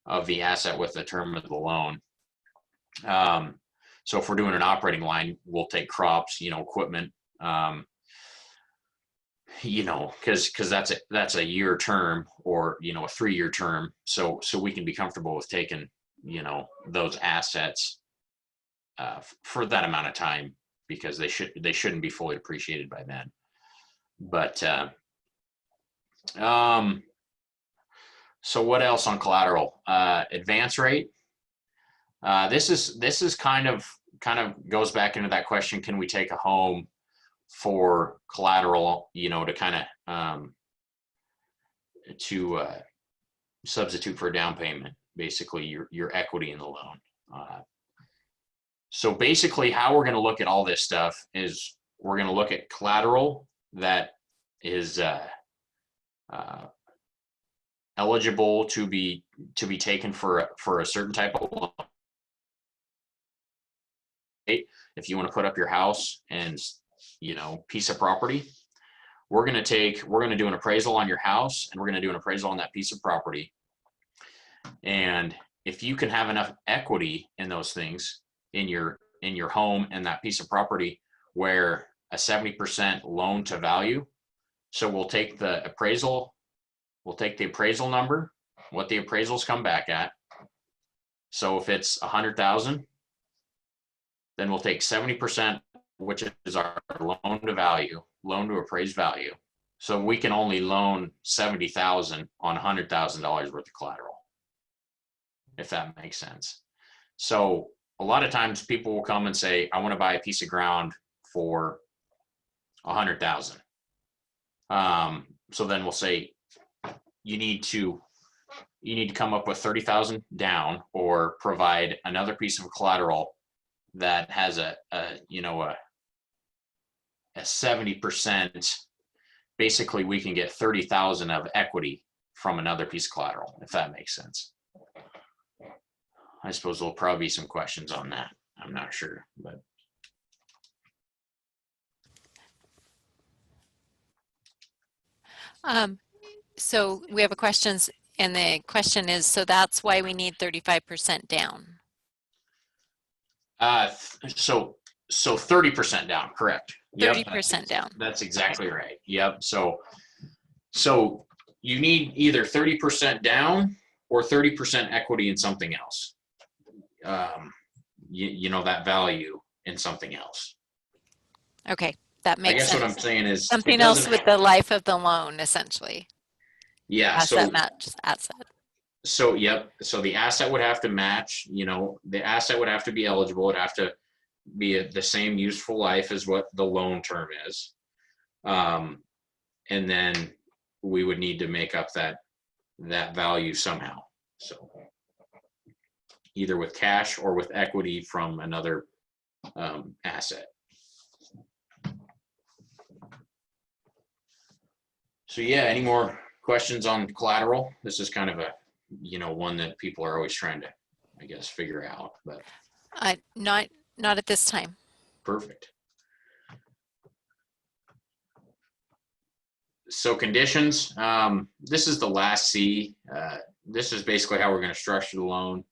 of the asset with the term of the loan. So if we're doing an operating line, we'll take crops, equipment, because that's a year term, or a 3-year term. So we can be comfortable with taking, those assets for that amount of time, because they shouldn't be fully appreciated by then. But So what else on collateral? Advance rate. This is kind of goes back into that question: can we take a home for collateral? You know, to kind of substitute for a down payment, basically your equity in the loan. So basically, how we're going to look at all this stuff is we're going to look at collateral that is eligible to be taken for a certain type of loan. If you want to put up your house and, you know, piece of property, we're going to do an appraisal on your house, and we're going to do an appraisal on that piece of property. And if you can have enough equity in those things, in your home and that piece of property, where a 70% loan to value, so we'll take the appraisal number, what the appraisals come back at. So if it's 100,000, then we'll take 70%, which is our loan to value, loan to appraised value. So we can only loan 70,000 on $100,000 worth of collateral, if that makes sense. So a lot of times people will come and say, I want to buy a piece of ground for 100,000. So then we'll say, you need to come up with 30,000 down, or provide another piece of collateral that has a 70%. Basically, we can get 30,000 of equity from another piece of collateral, if that makes sense. I suppose there'll probably be some questions on that. I'm not sure, but. So we have a questions, and the question is, so that's why we need 35% down. So 30% down, correct? 30% down. That's exactly right. Yep. So you need either 30% down or 30% equity in something else. You know, that value in something else. Okay, that makes sense. I guess what I'm saying is something else with the life of the loan, essentially. Yeah. Asset match asset. So yep. So the asset would have to match. You know, the asset would have to be eligible. It'd have to be the same useful life as what the loan term is. And then we would need to make up that value somehow. So either with cash or with equity from another asset. So yeah, any more questions on collateral? This is kind of a, you know, one that people are always trying to, I guess, figure out, but. Not at this time. Perfect. So conditions, this is the last C. This is basically how we're going to structure the loan.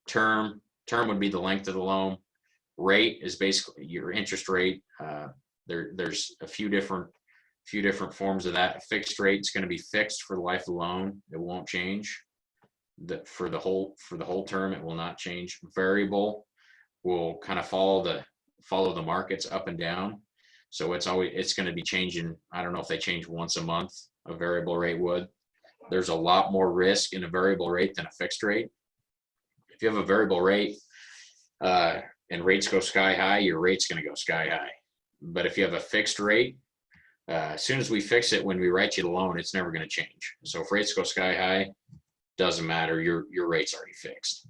Term would be the length of the loan. Rate is basically your interest rate. There's a few different forms of that. A fixed rate is going to be fixed for the life of the loan. It won't change. For the whole term, it will not change. Variable will kind of follow the markets up and down. So it's going to be changing. I don't know if they change once a month. A variable rate would. There's a lot more risk in a variable rate than a fixed rate. If you have a variable rate and rates go sky high, your rate's going to go sky high. But if you have a fixed rate, as soon as we fix it, when we write you the loan, it's never going to change. So if rates go sky high, doesn't matter. Your rate's already fixed.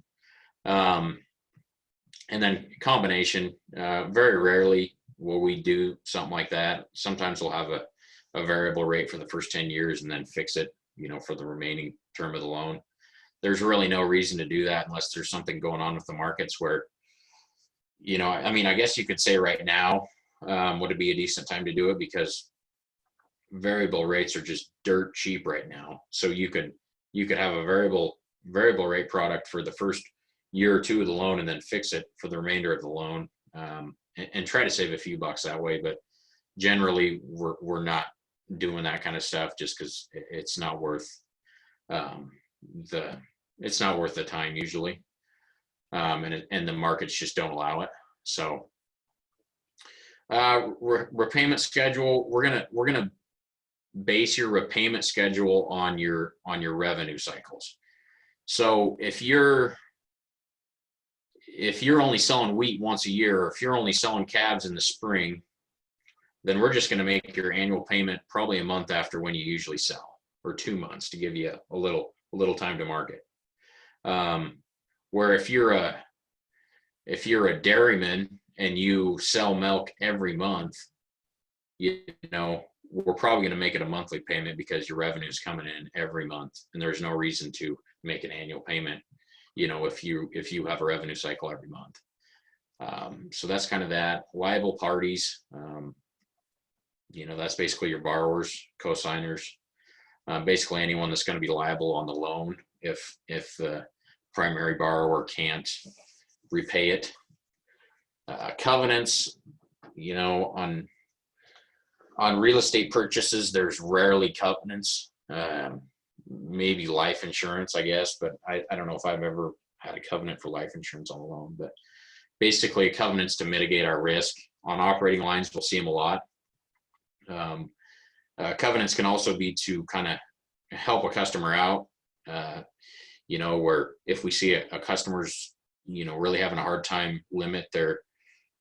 And then combination, very rarely will we do something like that. Sometimes we'll have a variable rate for the first 10 years and then fix it, you know, for the remaining term of the loan. There's really no reason to do that unless there's something going on with the markets where, you know, I mean, I guess you could say right now would it be a decent time to do it, because variable rates are just dirt cheap right now. So you could have a variable rate product for the first year or two of the loan and then fix it for the remainder of the loan, and try to save a few bucks that way. But generally we're not doing that kind of stuff just because it's not worth the time usually, and the markets just don't allow it. So repayment schedule, we're gonna base your repayment schedule on your revenue cycles. So if you're only selling wheat once a year, or if you're only selling calves in the spring, then we're just going to make your annual payment probably a month after when you usually sell, or 2 months to give you a little time to market. Where if you're a dairyman and you sell milk every month, you know, we're probably going to make it a monthly payment because your revenue is coming in every month, and there's no reason to make an annual payment, you know, if you have a revenue cycle every month. So that's kind of that. Liable parties, you know, that's basically your borrowers, co-signers, basically anyone that's going to be liable on the loan if the primary borrower can't repay it. Covenants, you know, on real estate purchases, there's rarely covenants. Maybe life insurance, I guess, but I don't know if I've ever had a covenant for life insurance on a loan. But basically, covenants to mitigate our risk. On operating lines, we'll see them a lot. Covenants can also be to kind of help a customer out. You know, where if we see a customer's, you know, really having a hard time limit their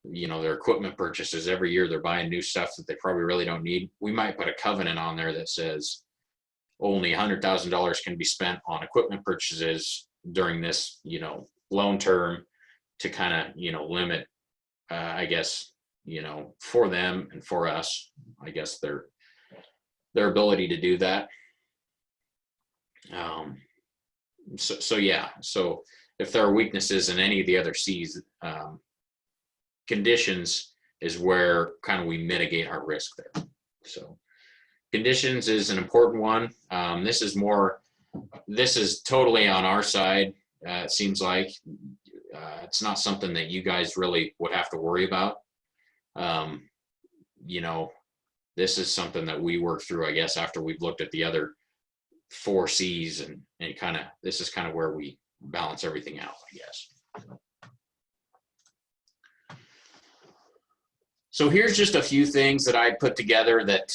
equipment purchases every year, they're buying new stuff that they probably really don't need. We might put a covenant on there that says only $100,000 can be spent on equipment purchases during this, you know, loan term, to kind of, you know, limit, I guess, you know, for them and for us, I guess their ability to do that. So if there are weaknesses in any of the other C's, conditions is where kind of we mitigate our risk there. So conditions is an important one. This is totally on our side. It seems like it's not something that you guys really would have to worry about. You know, this is something that we work through, I guess, after we've looked at the other 4 C's, and this is kind of where we balance everything out, I guess. So here's just a few things that I put together that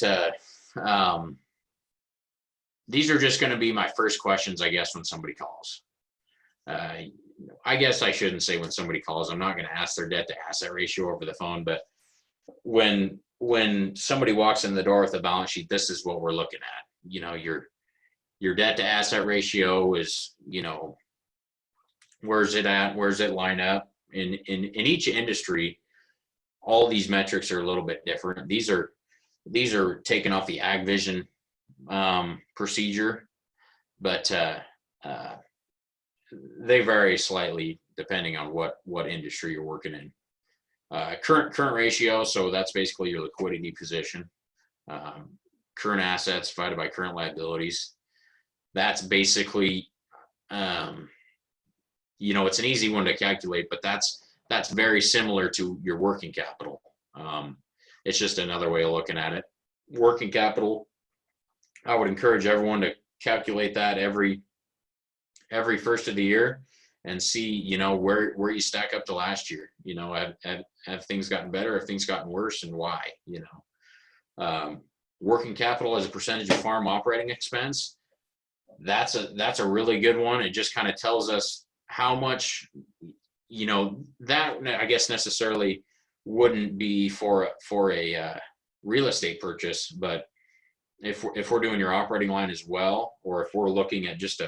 these are just going to be my first questions, I guess, when somebody calls. I guess I shouldn't say when somebody calls. I'm not going to ask their debt to asset ratio over the phone, but when somebody walks in the door with a balance sheet, this is what we're looking at. You know, your debt to asset ratio is, you know, where's it at? Where's it line up? In each industry, all these metrics are a little bit different. These are taken off the AgVision procedure, but they vary slightly depending on what industry you're working in. Current ratio, so that's basically your liquidity position. Current assets divided by current liabilities. That's basically, you know, it's an easy one to calculate, but that's very similar to your working capital. It's just another way of looking at it. Working capital, I would encourage everyone to calculate that every first of the year and see, you know, where you stack up to last year. You know, have things gotten better? Have things gotten worse, and why? You know, working capital as a percentage of farm operating expense. That's a really good one. It just kind of tells us how much, you know, that I guess necessarily wouldn't be for a real estate purchase, but if we're doing your operating line as well, or if we're looking at just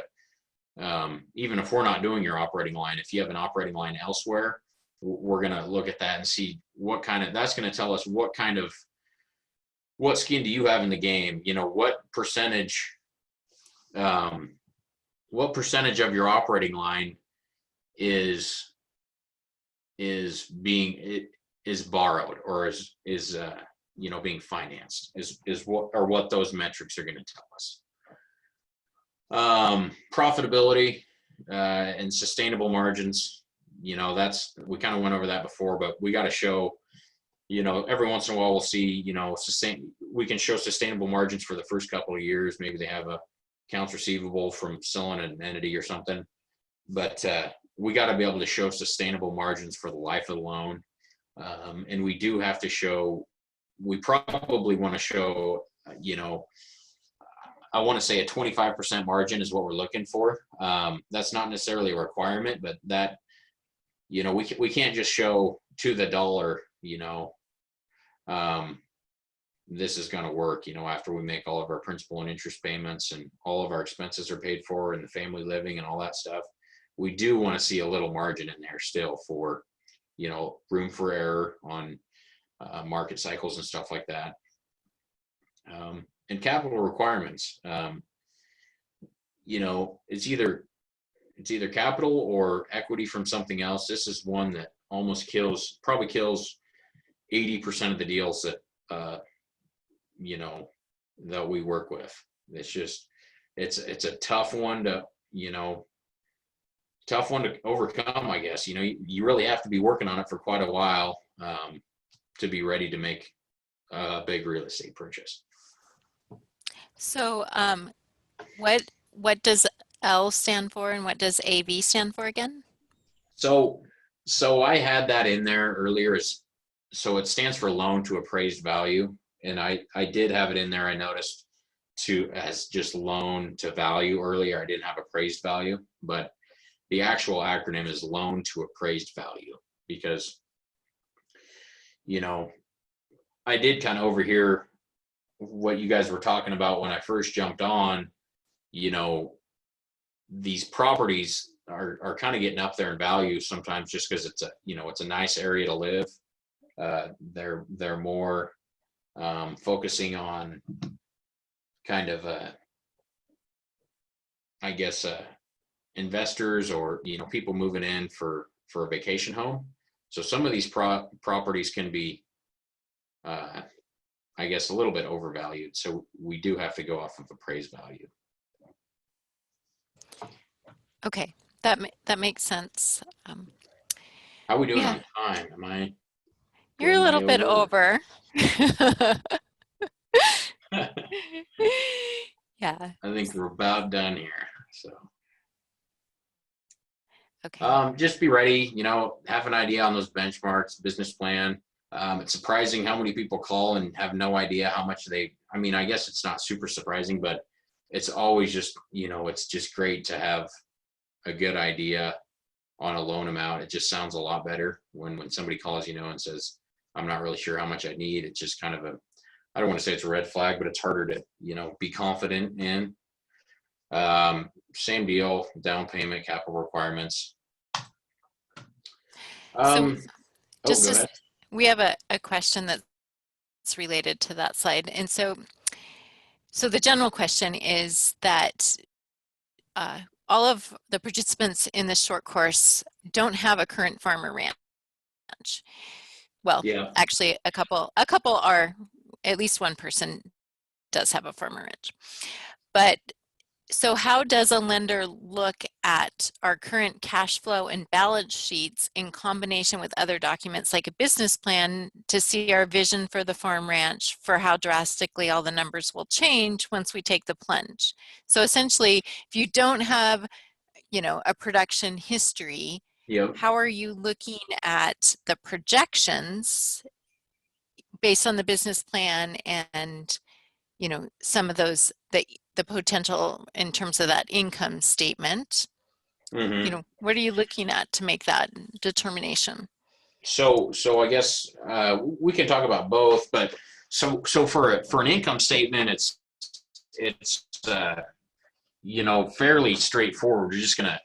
even if we're not doing your operating line, if you have an operating line elsewhere, we're going to look at that and see that's going to tell us what skin do you have in the game? You know, what percentage of your operating line is borrowed, or is you know, being financed, is what those metrics are going to tell us. Profitability and sustainable margins, you know, we kind of went over that before, but we got to show, you know, every once in a while we'll see, you know, we can show sustainable margins for the first couple of years. Maybe they have a accounts receivable from selling an entity or something, but we got to be able to show sustainable margins for the life of the loan. And we do have to show, we probably want to show, you know, I want to say a 25% margin is what we're looking for. That's not necessarily a requirement, but that, you know, we can't just show to the dollar, you know, this is going to work, you know, after we make all of our principal and interest payments and all of our expenses are paid for and the family living and all that stuff. We do want to see a little margin in there still for, you know, room for error on market cycles and stuff like that. And capital requirements, you know, it's either capital or equity from something else. This is one that almost probably kills 80% of the deals that, you know, that we work with. It's just, it's a tough one to, you know, overcome, I guess. You know, you really have to be working on it for quite a while to be ready to make a big real estate purchase. So what does L stand for and what does AV stand for again? So I had that in there earlier. So it stands for loan to appraised value. And I did have it in there, I noticed, as just loan to value earlier. I didn't have appraised value, but the actual acronym is loan to appraised value, because, you know, I did kind of overhear what you guys were talking about when I first jumped on. You know, these properties are kind of getting up there in value sometimes just because it's a nice area to live. They're more focusing on kind of I guess investors or, you know, people moving in for a vacation home. So some of these properties can be I guess a little bit overvalued. So we do have to go off of appraised value. Okay, that makes sense. How are we doing yeah. on time? You're a little bit over. Yeah. I think we're about done here. So okay. Just be ready, you know, have an idea on those benchmarks, business plan. It's surprising how many people call and have no idea how much I mean, I guess it's not super surprising, but it's always just, you know, it's just great to have a good idea on a loan amount. It just sounds a lot better when somebody calls, you know, and says, I'm not really sure how much I need. It's just kind of I don't want to say it's a red flag, but it's harder to, you know, be confident in. Same deal, down payment, capital requirements. We have a question that's related to that slide. And so the general question is that all of the participants in this short course don't have a current farm or ranch. Well, yeah. Actually a couple are, at least one person does have a farm or ranch. But so how does a lender look at our current cash flow and balance sheets in combination with other documents like a business plan to see our vision for the farm ranch, for how drastically all the numbers will change once we take the plunge? So essentially, if you don't have, you know, a production history, yep, how are you looking at the projections based on the business plan and, you know, some of those, the potential in terms of that income statement? Mm-hmm. You know, what are you looking at to make that determination? So I guess we can talk about both, but so for an income statement, it's you know, fairly straightforward.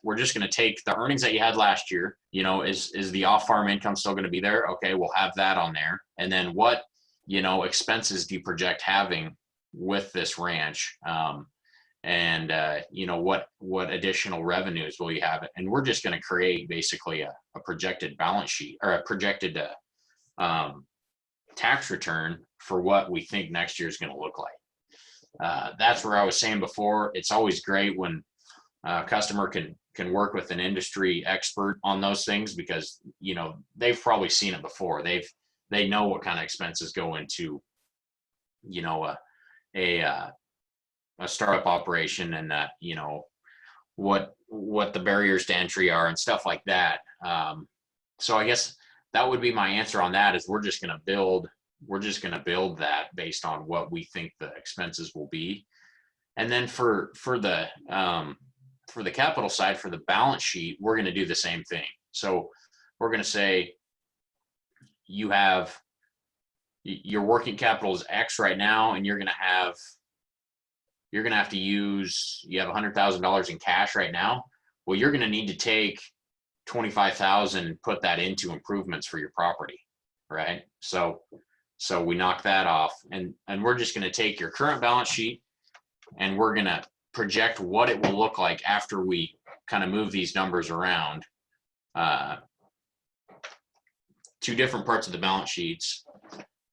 We're just gonna take the earnings that you had last year. You know, is the off-farm income still going to be there? Okay, we'll have that on there. And then what, you know, expenses do you project having with this ranch? You know, what additional revenues will you have? And we're just going to create basically a projected balance sheet or a projected tax return for what we think next year is going to look like. That's where I was saying before, it's always great when a customer can work with an industry expert on those things, because, you know, they've probably seen it before. They know what kind of expenses go into, you know, a startup operation, and you know, what the barriers to entry are and stuff like that. So I guess that would be my answer on that, is we're just going to build that based on what we think the expenses will be. And then for the capital side, for the balance sheet, we're going to do the same thing. So we're going to say your working capital is X right now, and you're going to have to use, you have $100,000 in cash right now. Well, you're going to need to take 25,000 and put that into improvements for your property, right? So we knock that off, and we're just going to take your current balance sheet, and we're going to project what it will look like after we kind of move these numbers around to different parts of the balance sheets,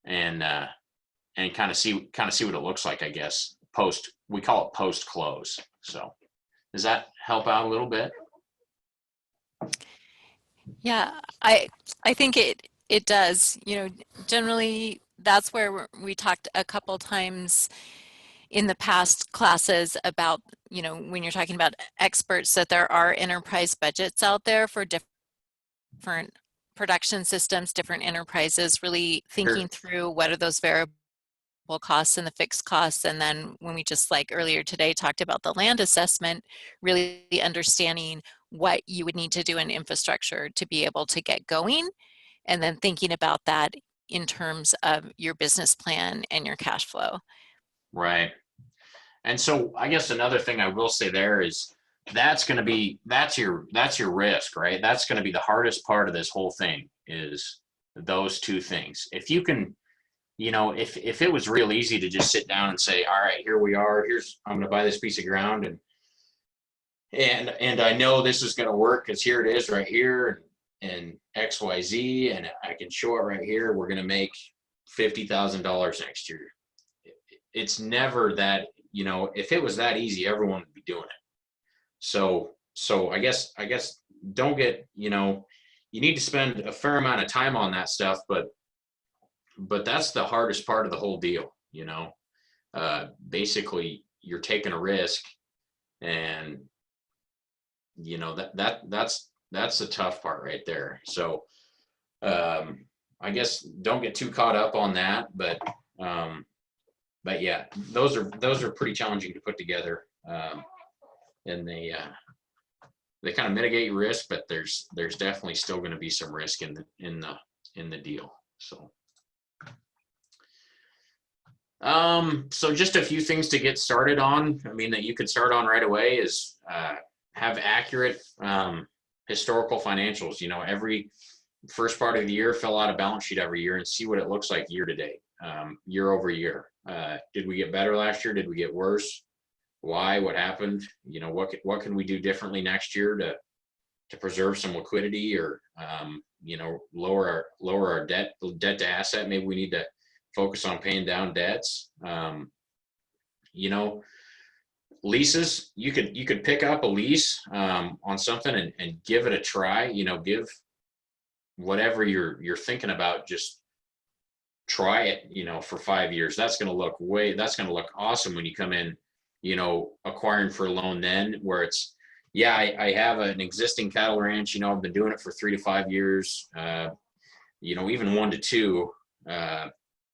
and kind of see what it looks like, I guess. We call it post close. So does that help out a little bit? Yeah, I think it does. Generally that's where we talked a couple times in the past classes about, when you're talking about experts, that there are enterprise budgets out there for different production systems, different enterprises, really thinking through what are those variable costs and the fixed costs. And then when we just, like earlier today, talked about the land assessment, really understanding what you would need to do in infrastructure to be able to get going, and then thinking about that in terms of your business plan and your cash flow. Right. And so I guess another thing I will say there is that's your risk, right? That's going to be the hardest part of this whole thing, is those two things. If you can, if it was real easy to just sit down and say, all right, here we are, I'm going to buy this piece of ground, and I know this is going to work because here it is right here, and XYZ, and I can show it right here. We're going to make $50,000 next year. It's never that, if it was that easy, everyone would be doing it. So I guess don't get, you need to spend a fair amount of time on that stuff, but that's the hardest part of the whole deal. Basically you're taking a risk, and that's the tough part right there. So I guess don't get too caught up on that, but yeah, those are pretty challenging to put together, and they kind of mitigate risk, but there's definitely still going to be some risk in the deal. So just a few things to get started on. I mean, that you could start on right away is have accurate historical financials. Every first part of the year, fill out a balance sheet every year and see what it looks like year to date, year over year. Did we get better last year? Did we get worse? Why? What happened? What can we do differently next year to preserve some liquidity, or lower our debt to asset? Maybe we need to focus on paying down debts. Leases, you could pick up a lease on something and give it a try. Give whatever you're thinking about, just try it, for 5 years. That's going to look awesome when you come in, acquiring for a loan then, where it's, I have an existing cattle ranch, I've been doing it for 3 to 5 years, even 1 to 2,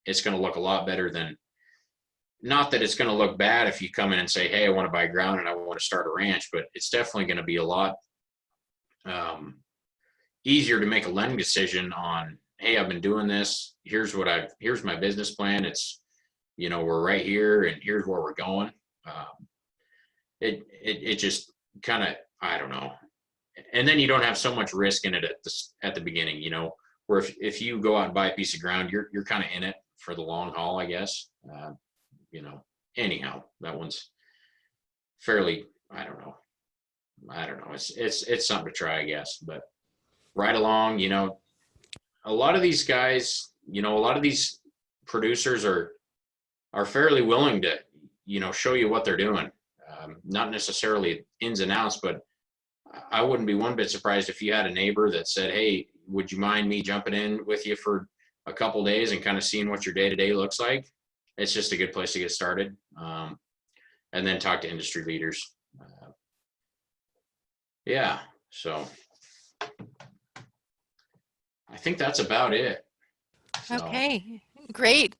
it's going to look a lot better than, not that it's going to look bad if you come in and say, hey, I want to buy ground and I want to start a ranch, but it's definitely going to be a lot easier to make a lending decision on, hey, I've been doing this. Here's my business plan. It's, we're right here and here's where we're going. It just kind of, I don't know. And then you don't have so much risk in it at the beginning, where if you go out and buy a piece of ground, you're kind of in it for the long haul, I guess. Anyhow, that one's fairly, I don't know. It's something to try, I guess, but right along, a lot of these guys, a lot of these producers are fairly willing to, show you what they're doing. Not necessarily ins and outs, but I wouldn't be one bit surprised if you had a neighbor that said, hey, would you mind me jumping in with you for a couple days and kind of seeing what your day-to-day looks like? It's just a good place to get started. And then talk to industry leaders. So I think that's about it. So. Okay, great.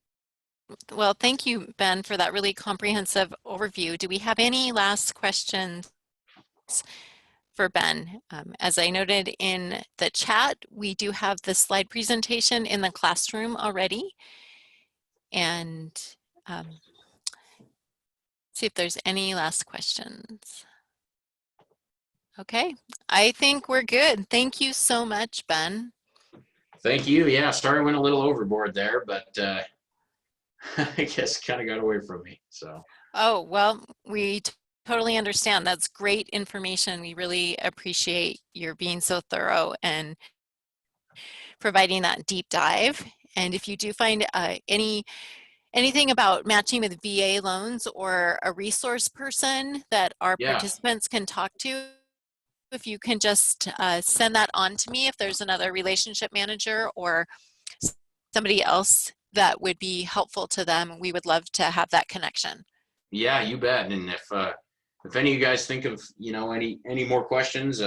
Well, thank you, Ben, for that really comprehensive overview. Do we have any last questions for Ben? As I noted in the chat, we do have the slide presentation in the classroom already. And see if there's any last questions. Okay, I think we're good. Thank you so much, Ben. Thank you. Yeah, sorry I went a little overboard there, but I guess kind of got away from me. So. Oh, well, we totally understand. That's great information. We really appreciate your being so thorough and providing that deep dive. And if you do find anything about matching with VA loans or a resource person that our Yeah. participants can talk to, if you can just send that on to me, if there's another relationship manager or somebody else that would be helpful to them, we would love to have that connection. Yeah, you bet. And if any of you guys think of, any more questions,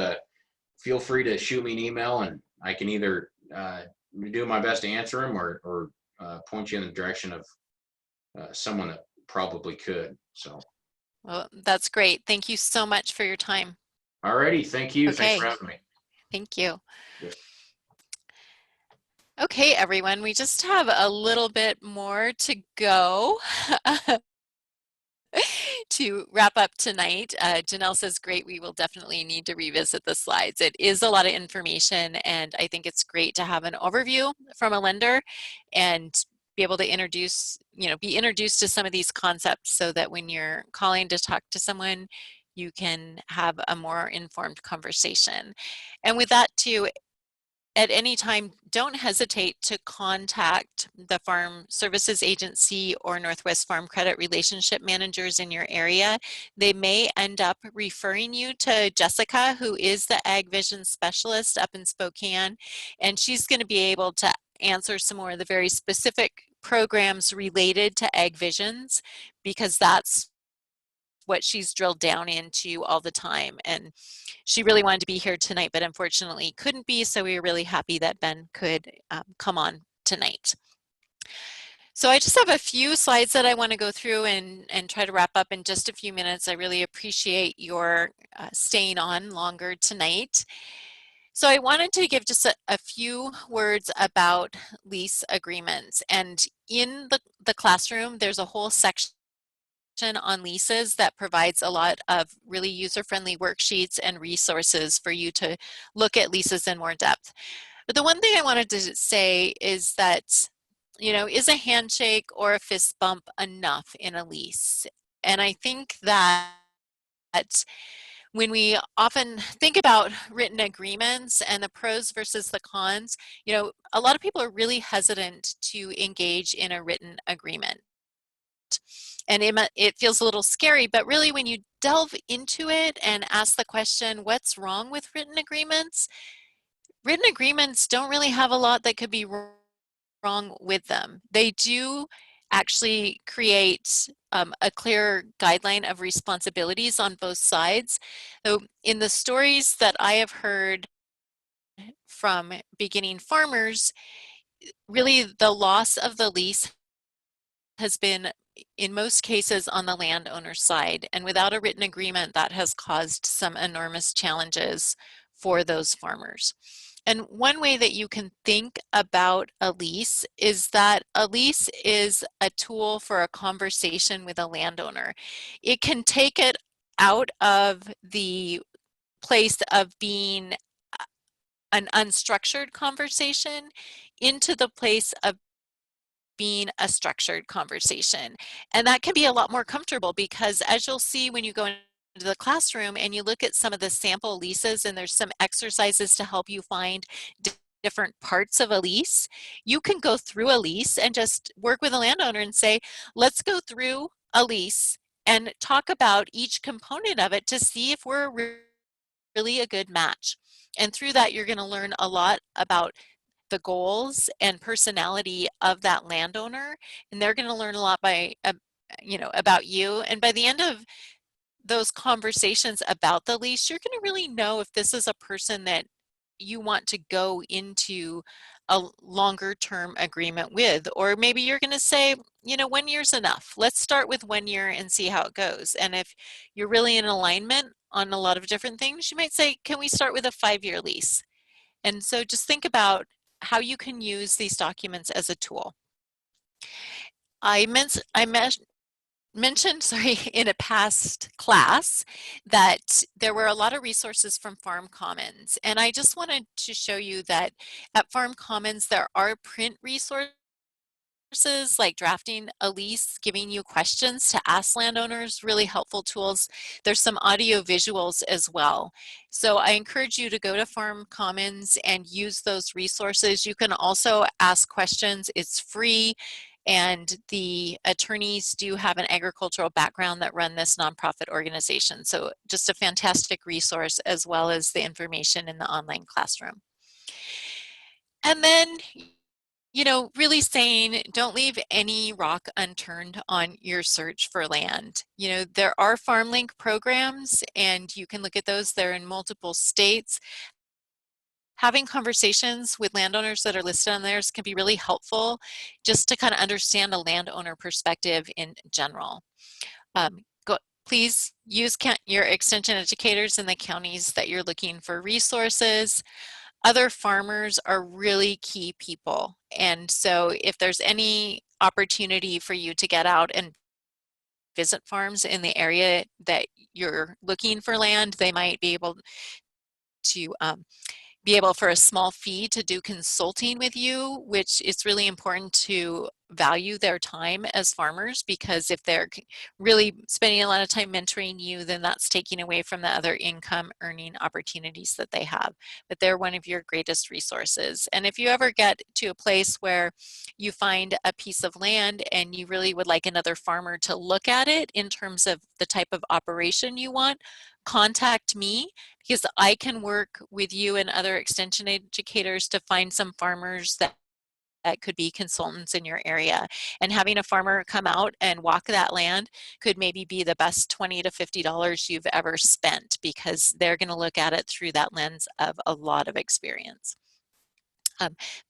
feel free to shoot me an email, and I can either do my best to answer them or point you in the direction of someone that probably could. So. Well, that's great. Thank you so much for your time. Alrighty, thank you. Okay. Thanks for having me. Thank you. Yes. Okay, everyone, we just have a little bit more to go to wrap up tonight. Janelle says, great, we will definitely need to revisit the slides. It is a lot of information, and I think it's great to have an overview from a lender and be able to be introduced to some of these concepts so that when you're calling to talk to someone, you can have a more informed conversation. And with that too, at any time, don't hesitate to contact the Farm Services Agency or Northwest Farm Credit relationship managers in your area. They may end up referring you to Jessica, who is the AgVision specialist up in Spokane, and she's going to be able to answer some more of the very specific programs related to AgVisions, because that's what she's drilled down into all the time. And she really wanted to be here tonight, but unfortunately couldn't be. So we were really happy that Ben could come on tonight. So I just have a few slides that I want to go through and try to wrap up in just a few minutes. I really appreciate your staying on longer tonight. So I wanted to give just a few words about lease agreements. And in the classroom, there's a whole section on leases that provides a lot of really user-friendly worksheets and resources for you to look at leases in more depth. But the one thing I wanted to say is that, is a handshake or a fist bump enough in a lease? And I think that when we often think about written agreements and the pros versus the cons, a lot of people are really hesitant to engage in a written agreement. And it feels a little scary, but really when you delve into it and ask the question, what's wrong with written agreements? Written agreements don't really have a lot that could be wrong with them. They do actually create a clear guideline of responsibilities on both sides. So in the stories that I have heard from beginning farmers, really the loss of the lease has been in most cases on the landowner's side, and without a written agreement, that has caused some enormous challenges for those farmers. And one way that you can think about a lease is that a lease is a tool for a conversation with a landowner. It can take it out of the place of being an unstructured conversation into the place of being a structured conversation. And that can be a lot more comfortable because, as you'll see when you go into the classroom and you look at some of the sample leases, and there's some exercises to help you find different parts of a lease, you can go through a lease and just work with a landowner and say, let's go through a lease and talk about each component of it to see if we're really a good match. And through that, you're going to learn a lot about the goals and personality of that landowner, and they're going to learn a lot about you. And by the end of those conversations about the lease, you're going to really know if this is a person that you want to go into a longer term agreement with. Or maybe you're going to say, you know, 1 year's enough. Let's start with 1 year and see how it goes. And if you're really in alignment on a lot of different things, you might say, can we start with a 5-year lease? And so just think about how you can use these documents as a tool. I mentioned, sorry, in a past class that there were a lot of resources from Farm Commons. And I just wanted to show you that at Farm Commons, there are print resources like drafting a lease, giving you questions to ask landowners, really helpful tools. There's some audio visuals as well. So I encourage you to go to Farm Commons and use those resources. You can also ask questions. It's free. And the attorneys do have an agricultural background that run this nonprofit organization. So just a fantastic resource, as well as the information in the online classroom. And then, you know, really saying, don't leave any rock unturned on your search for land. You know, there are FarmLink programs, and you can look at those. They're in multiple states. Having conversations with landowners that are listed on theirs can be really helpful, just to kind of understand a landowner perspective in general. Please use your extension educators in the counties that you're looking for resources. Other farmers are really key people. And so if there's any opportunity for you to get out and visit farms in the area that you're looking for land, they might be able to for a small fee to do consulting with you, which is really important to value their time as farmers, because if they're really spending a lot of time mentoring you, then that's taking away from the other income earning opportunities that they have. But they're one of your greatest resources. And if you ever get to a place where you find a piece of land and you really would like another farmer to look at it in terms of the type of operation you want, contact me, because I can work with you and other extension educators to find some farmers that could be consultants in your area. And having a farmer come out and walk that land could maybe be the best $20 to $50 you've ever spent, because they're going to look at it through that lens of a lot of experience.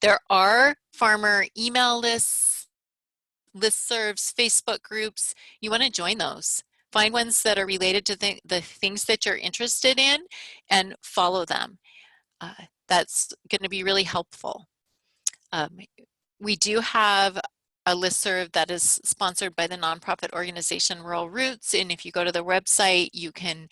There are farmer email lists, listservs, Facebook groups. You want to join those. Find ones that are related to the things that you're interested in and follow them. That's going to be really helpful. We do have a listserv that is sponsored by the nonprofit organization Rural Roots, and if you go to the website, you can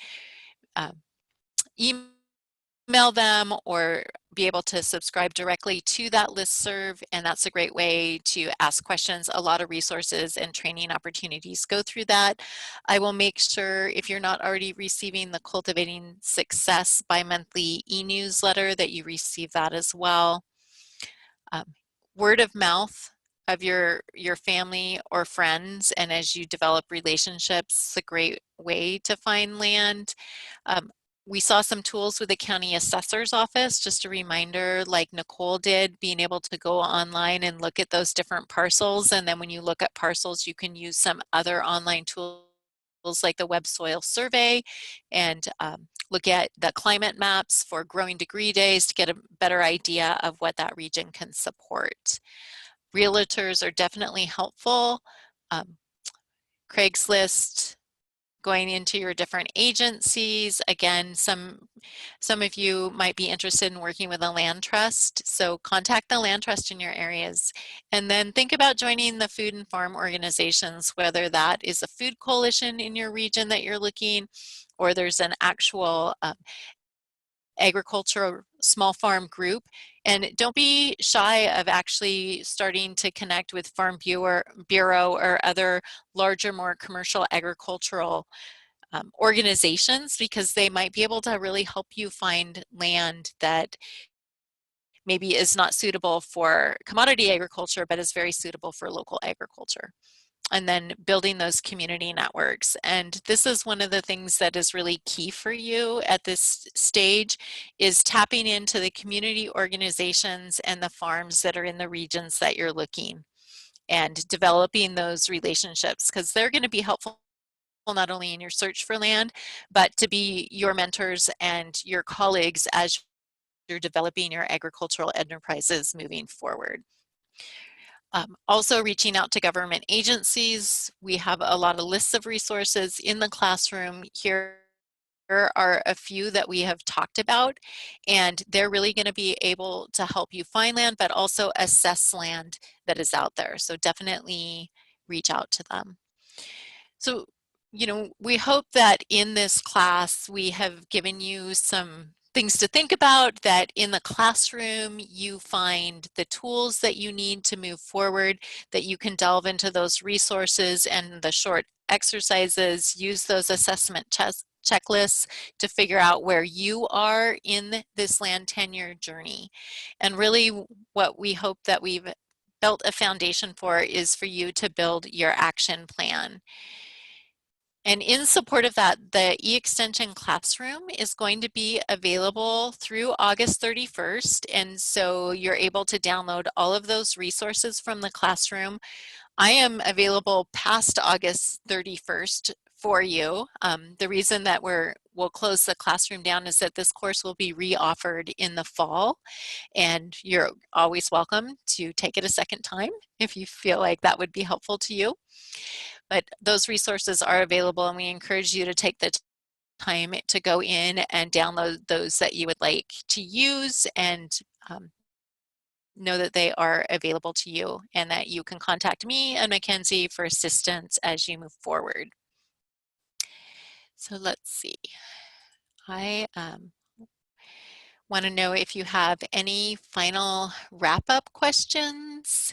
email them or be able to subscribe directly to that listserv, and that's a great way to ask questions. A lot of resources and training opportunities go through that. I will make sure, if you're not already receiving the Cultivating Success bi-monthly e-newsletter, that you receive that as well. Word of mouth of your family or friends, and as you develop relationships, it's a great way to find land. We saw some tools with the county assessor's office, just a reminder, like Nicole did, being able to go online and look at those different parcels. And then when you look at parcels, you can use some other online tools like the Web Soil Survey, and look at the climate maps for growing degree days to get a better idea of what that region can support. Realtors are definitely helpful. Craigslist, going into your different agencies. Again, some of you might be interested in working with a land trust, so contact the land trust in your areas. And then think about joining the food and farm organizations, whether that is a food coalition in your region that you're looking, or there's an actual agricultural small farm group. And don't be shy of actually starting to connect with Farm Bureau or other larger, more commercial agricultural organizations, because they might be able to really help you find land that maybe is not suitable for commodity agriculture, but is very suitable for local agriculture. And then building those community networks. And this is one of the things that is really key for you at this stage, is tapping into the community organizations and the farms that are in the regions that you're looking, and developing those relationships, because they're going to be helpful not only in your search for land, but to be your mentors and your colleagues as you're developing your agricultural enterprises moving forward. Also reaching out to government agencies. We have a lot of lists of resources in the classroom. Here are a few that we have talked about, and they're really going to be able to help you find land, but also assess land that is out there. So definitely reach out to them. So, you know, we hope that in this class, we have given you some things to think about, that in the classroom, you find the tools that you need to move forward, that you can delve into those resources and the short exercises, use those assessment checklists to figure out where you are in this land tenure journey. And really what we hope that we've built a foundation for is for you to build your action plan. And in support of that, the e-extension classroom is going to be available through August 31st. And so you're able to download all of those resources from the classroom. I am available past August 31st for you. The reason that we'll close the classroom down is that this course will be re-offered in the fall, and you're always welcome to take it a second time if you feel like that would be helpful to you. But those resources are available, and we encourage you to take the time to go in and download those that you would like to use, and know that they are available to you, and that you can contact me and Mackenzie for assistance as you move forward. So let's see. I want to know if you have any final wrap-up questions.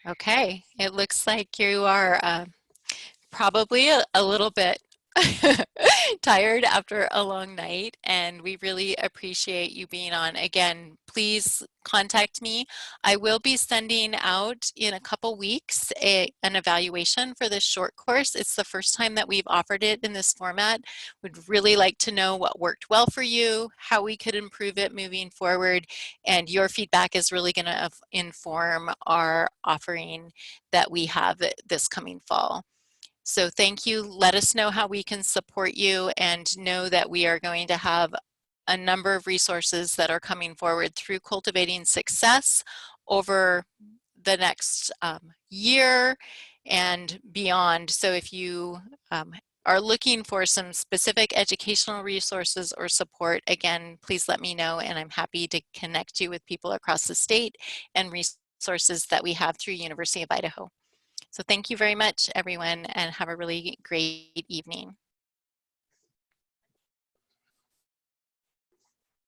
Okay, it looks like you are probably a little bit tired after a long night, and we really appreciate you being on. Again, please contact me. I will be sending out in a couple weeks an evaluation for this short course. It's the first time that we've offered it in this format. Would really like to know what worked well for you, how we could improve it moving forward, and your feedback is really going to inform our offering that we have this coming fall. So thank you. Let us know how we can support you, and know that we are going to have a number of resources that are coming forward through Cultivating Success over the next year and beyond. So if you are looking for some specific educational resources or support, again, please let me know, and I'm happy to connect you with people across the state and resources that we have through University of Idaho. So thank you very much, everyone, and have a really great evening.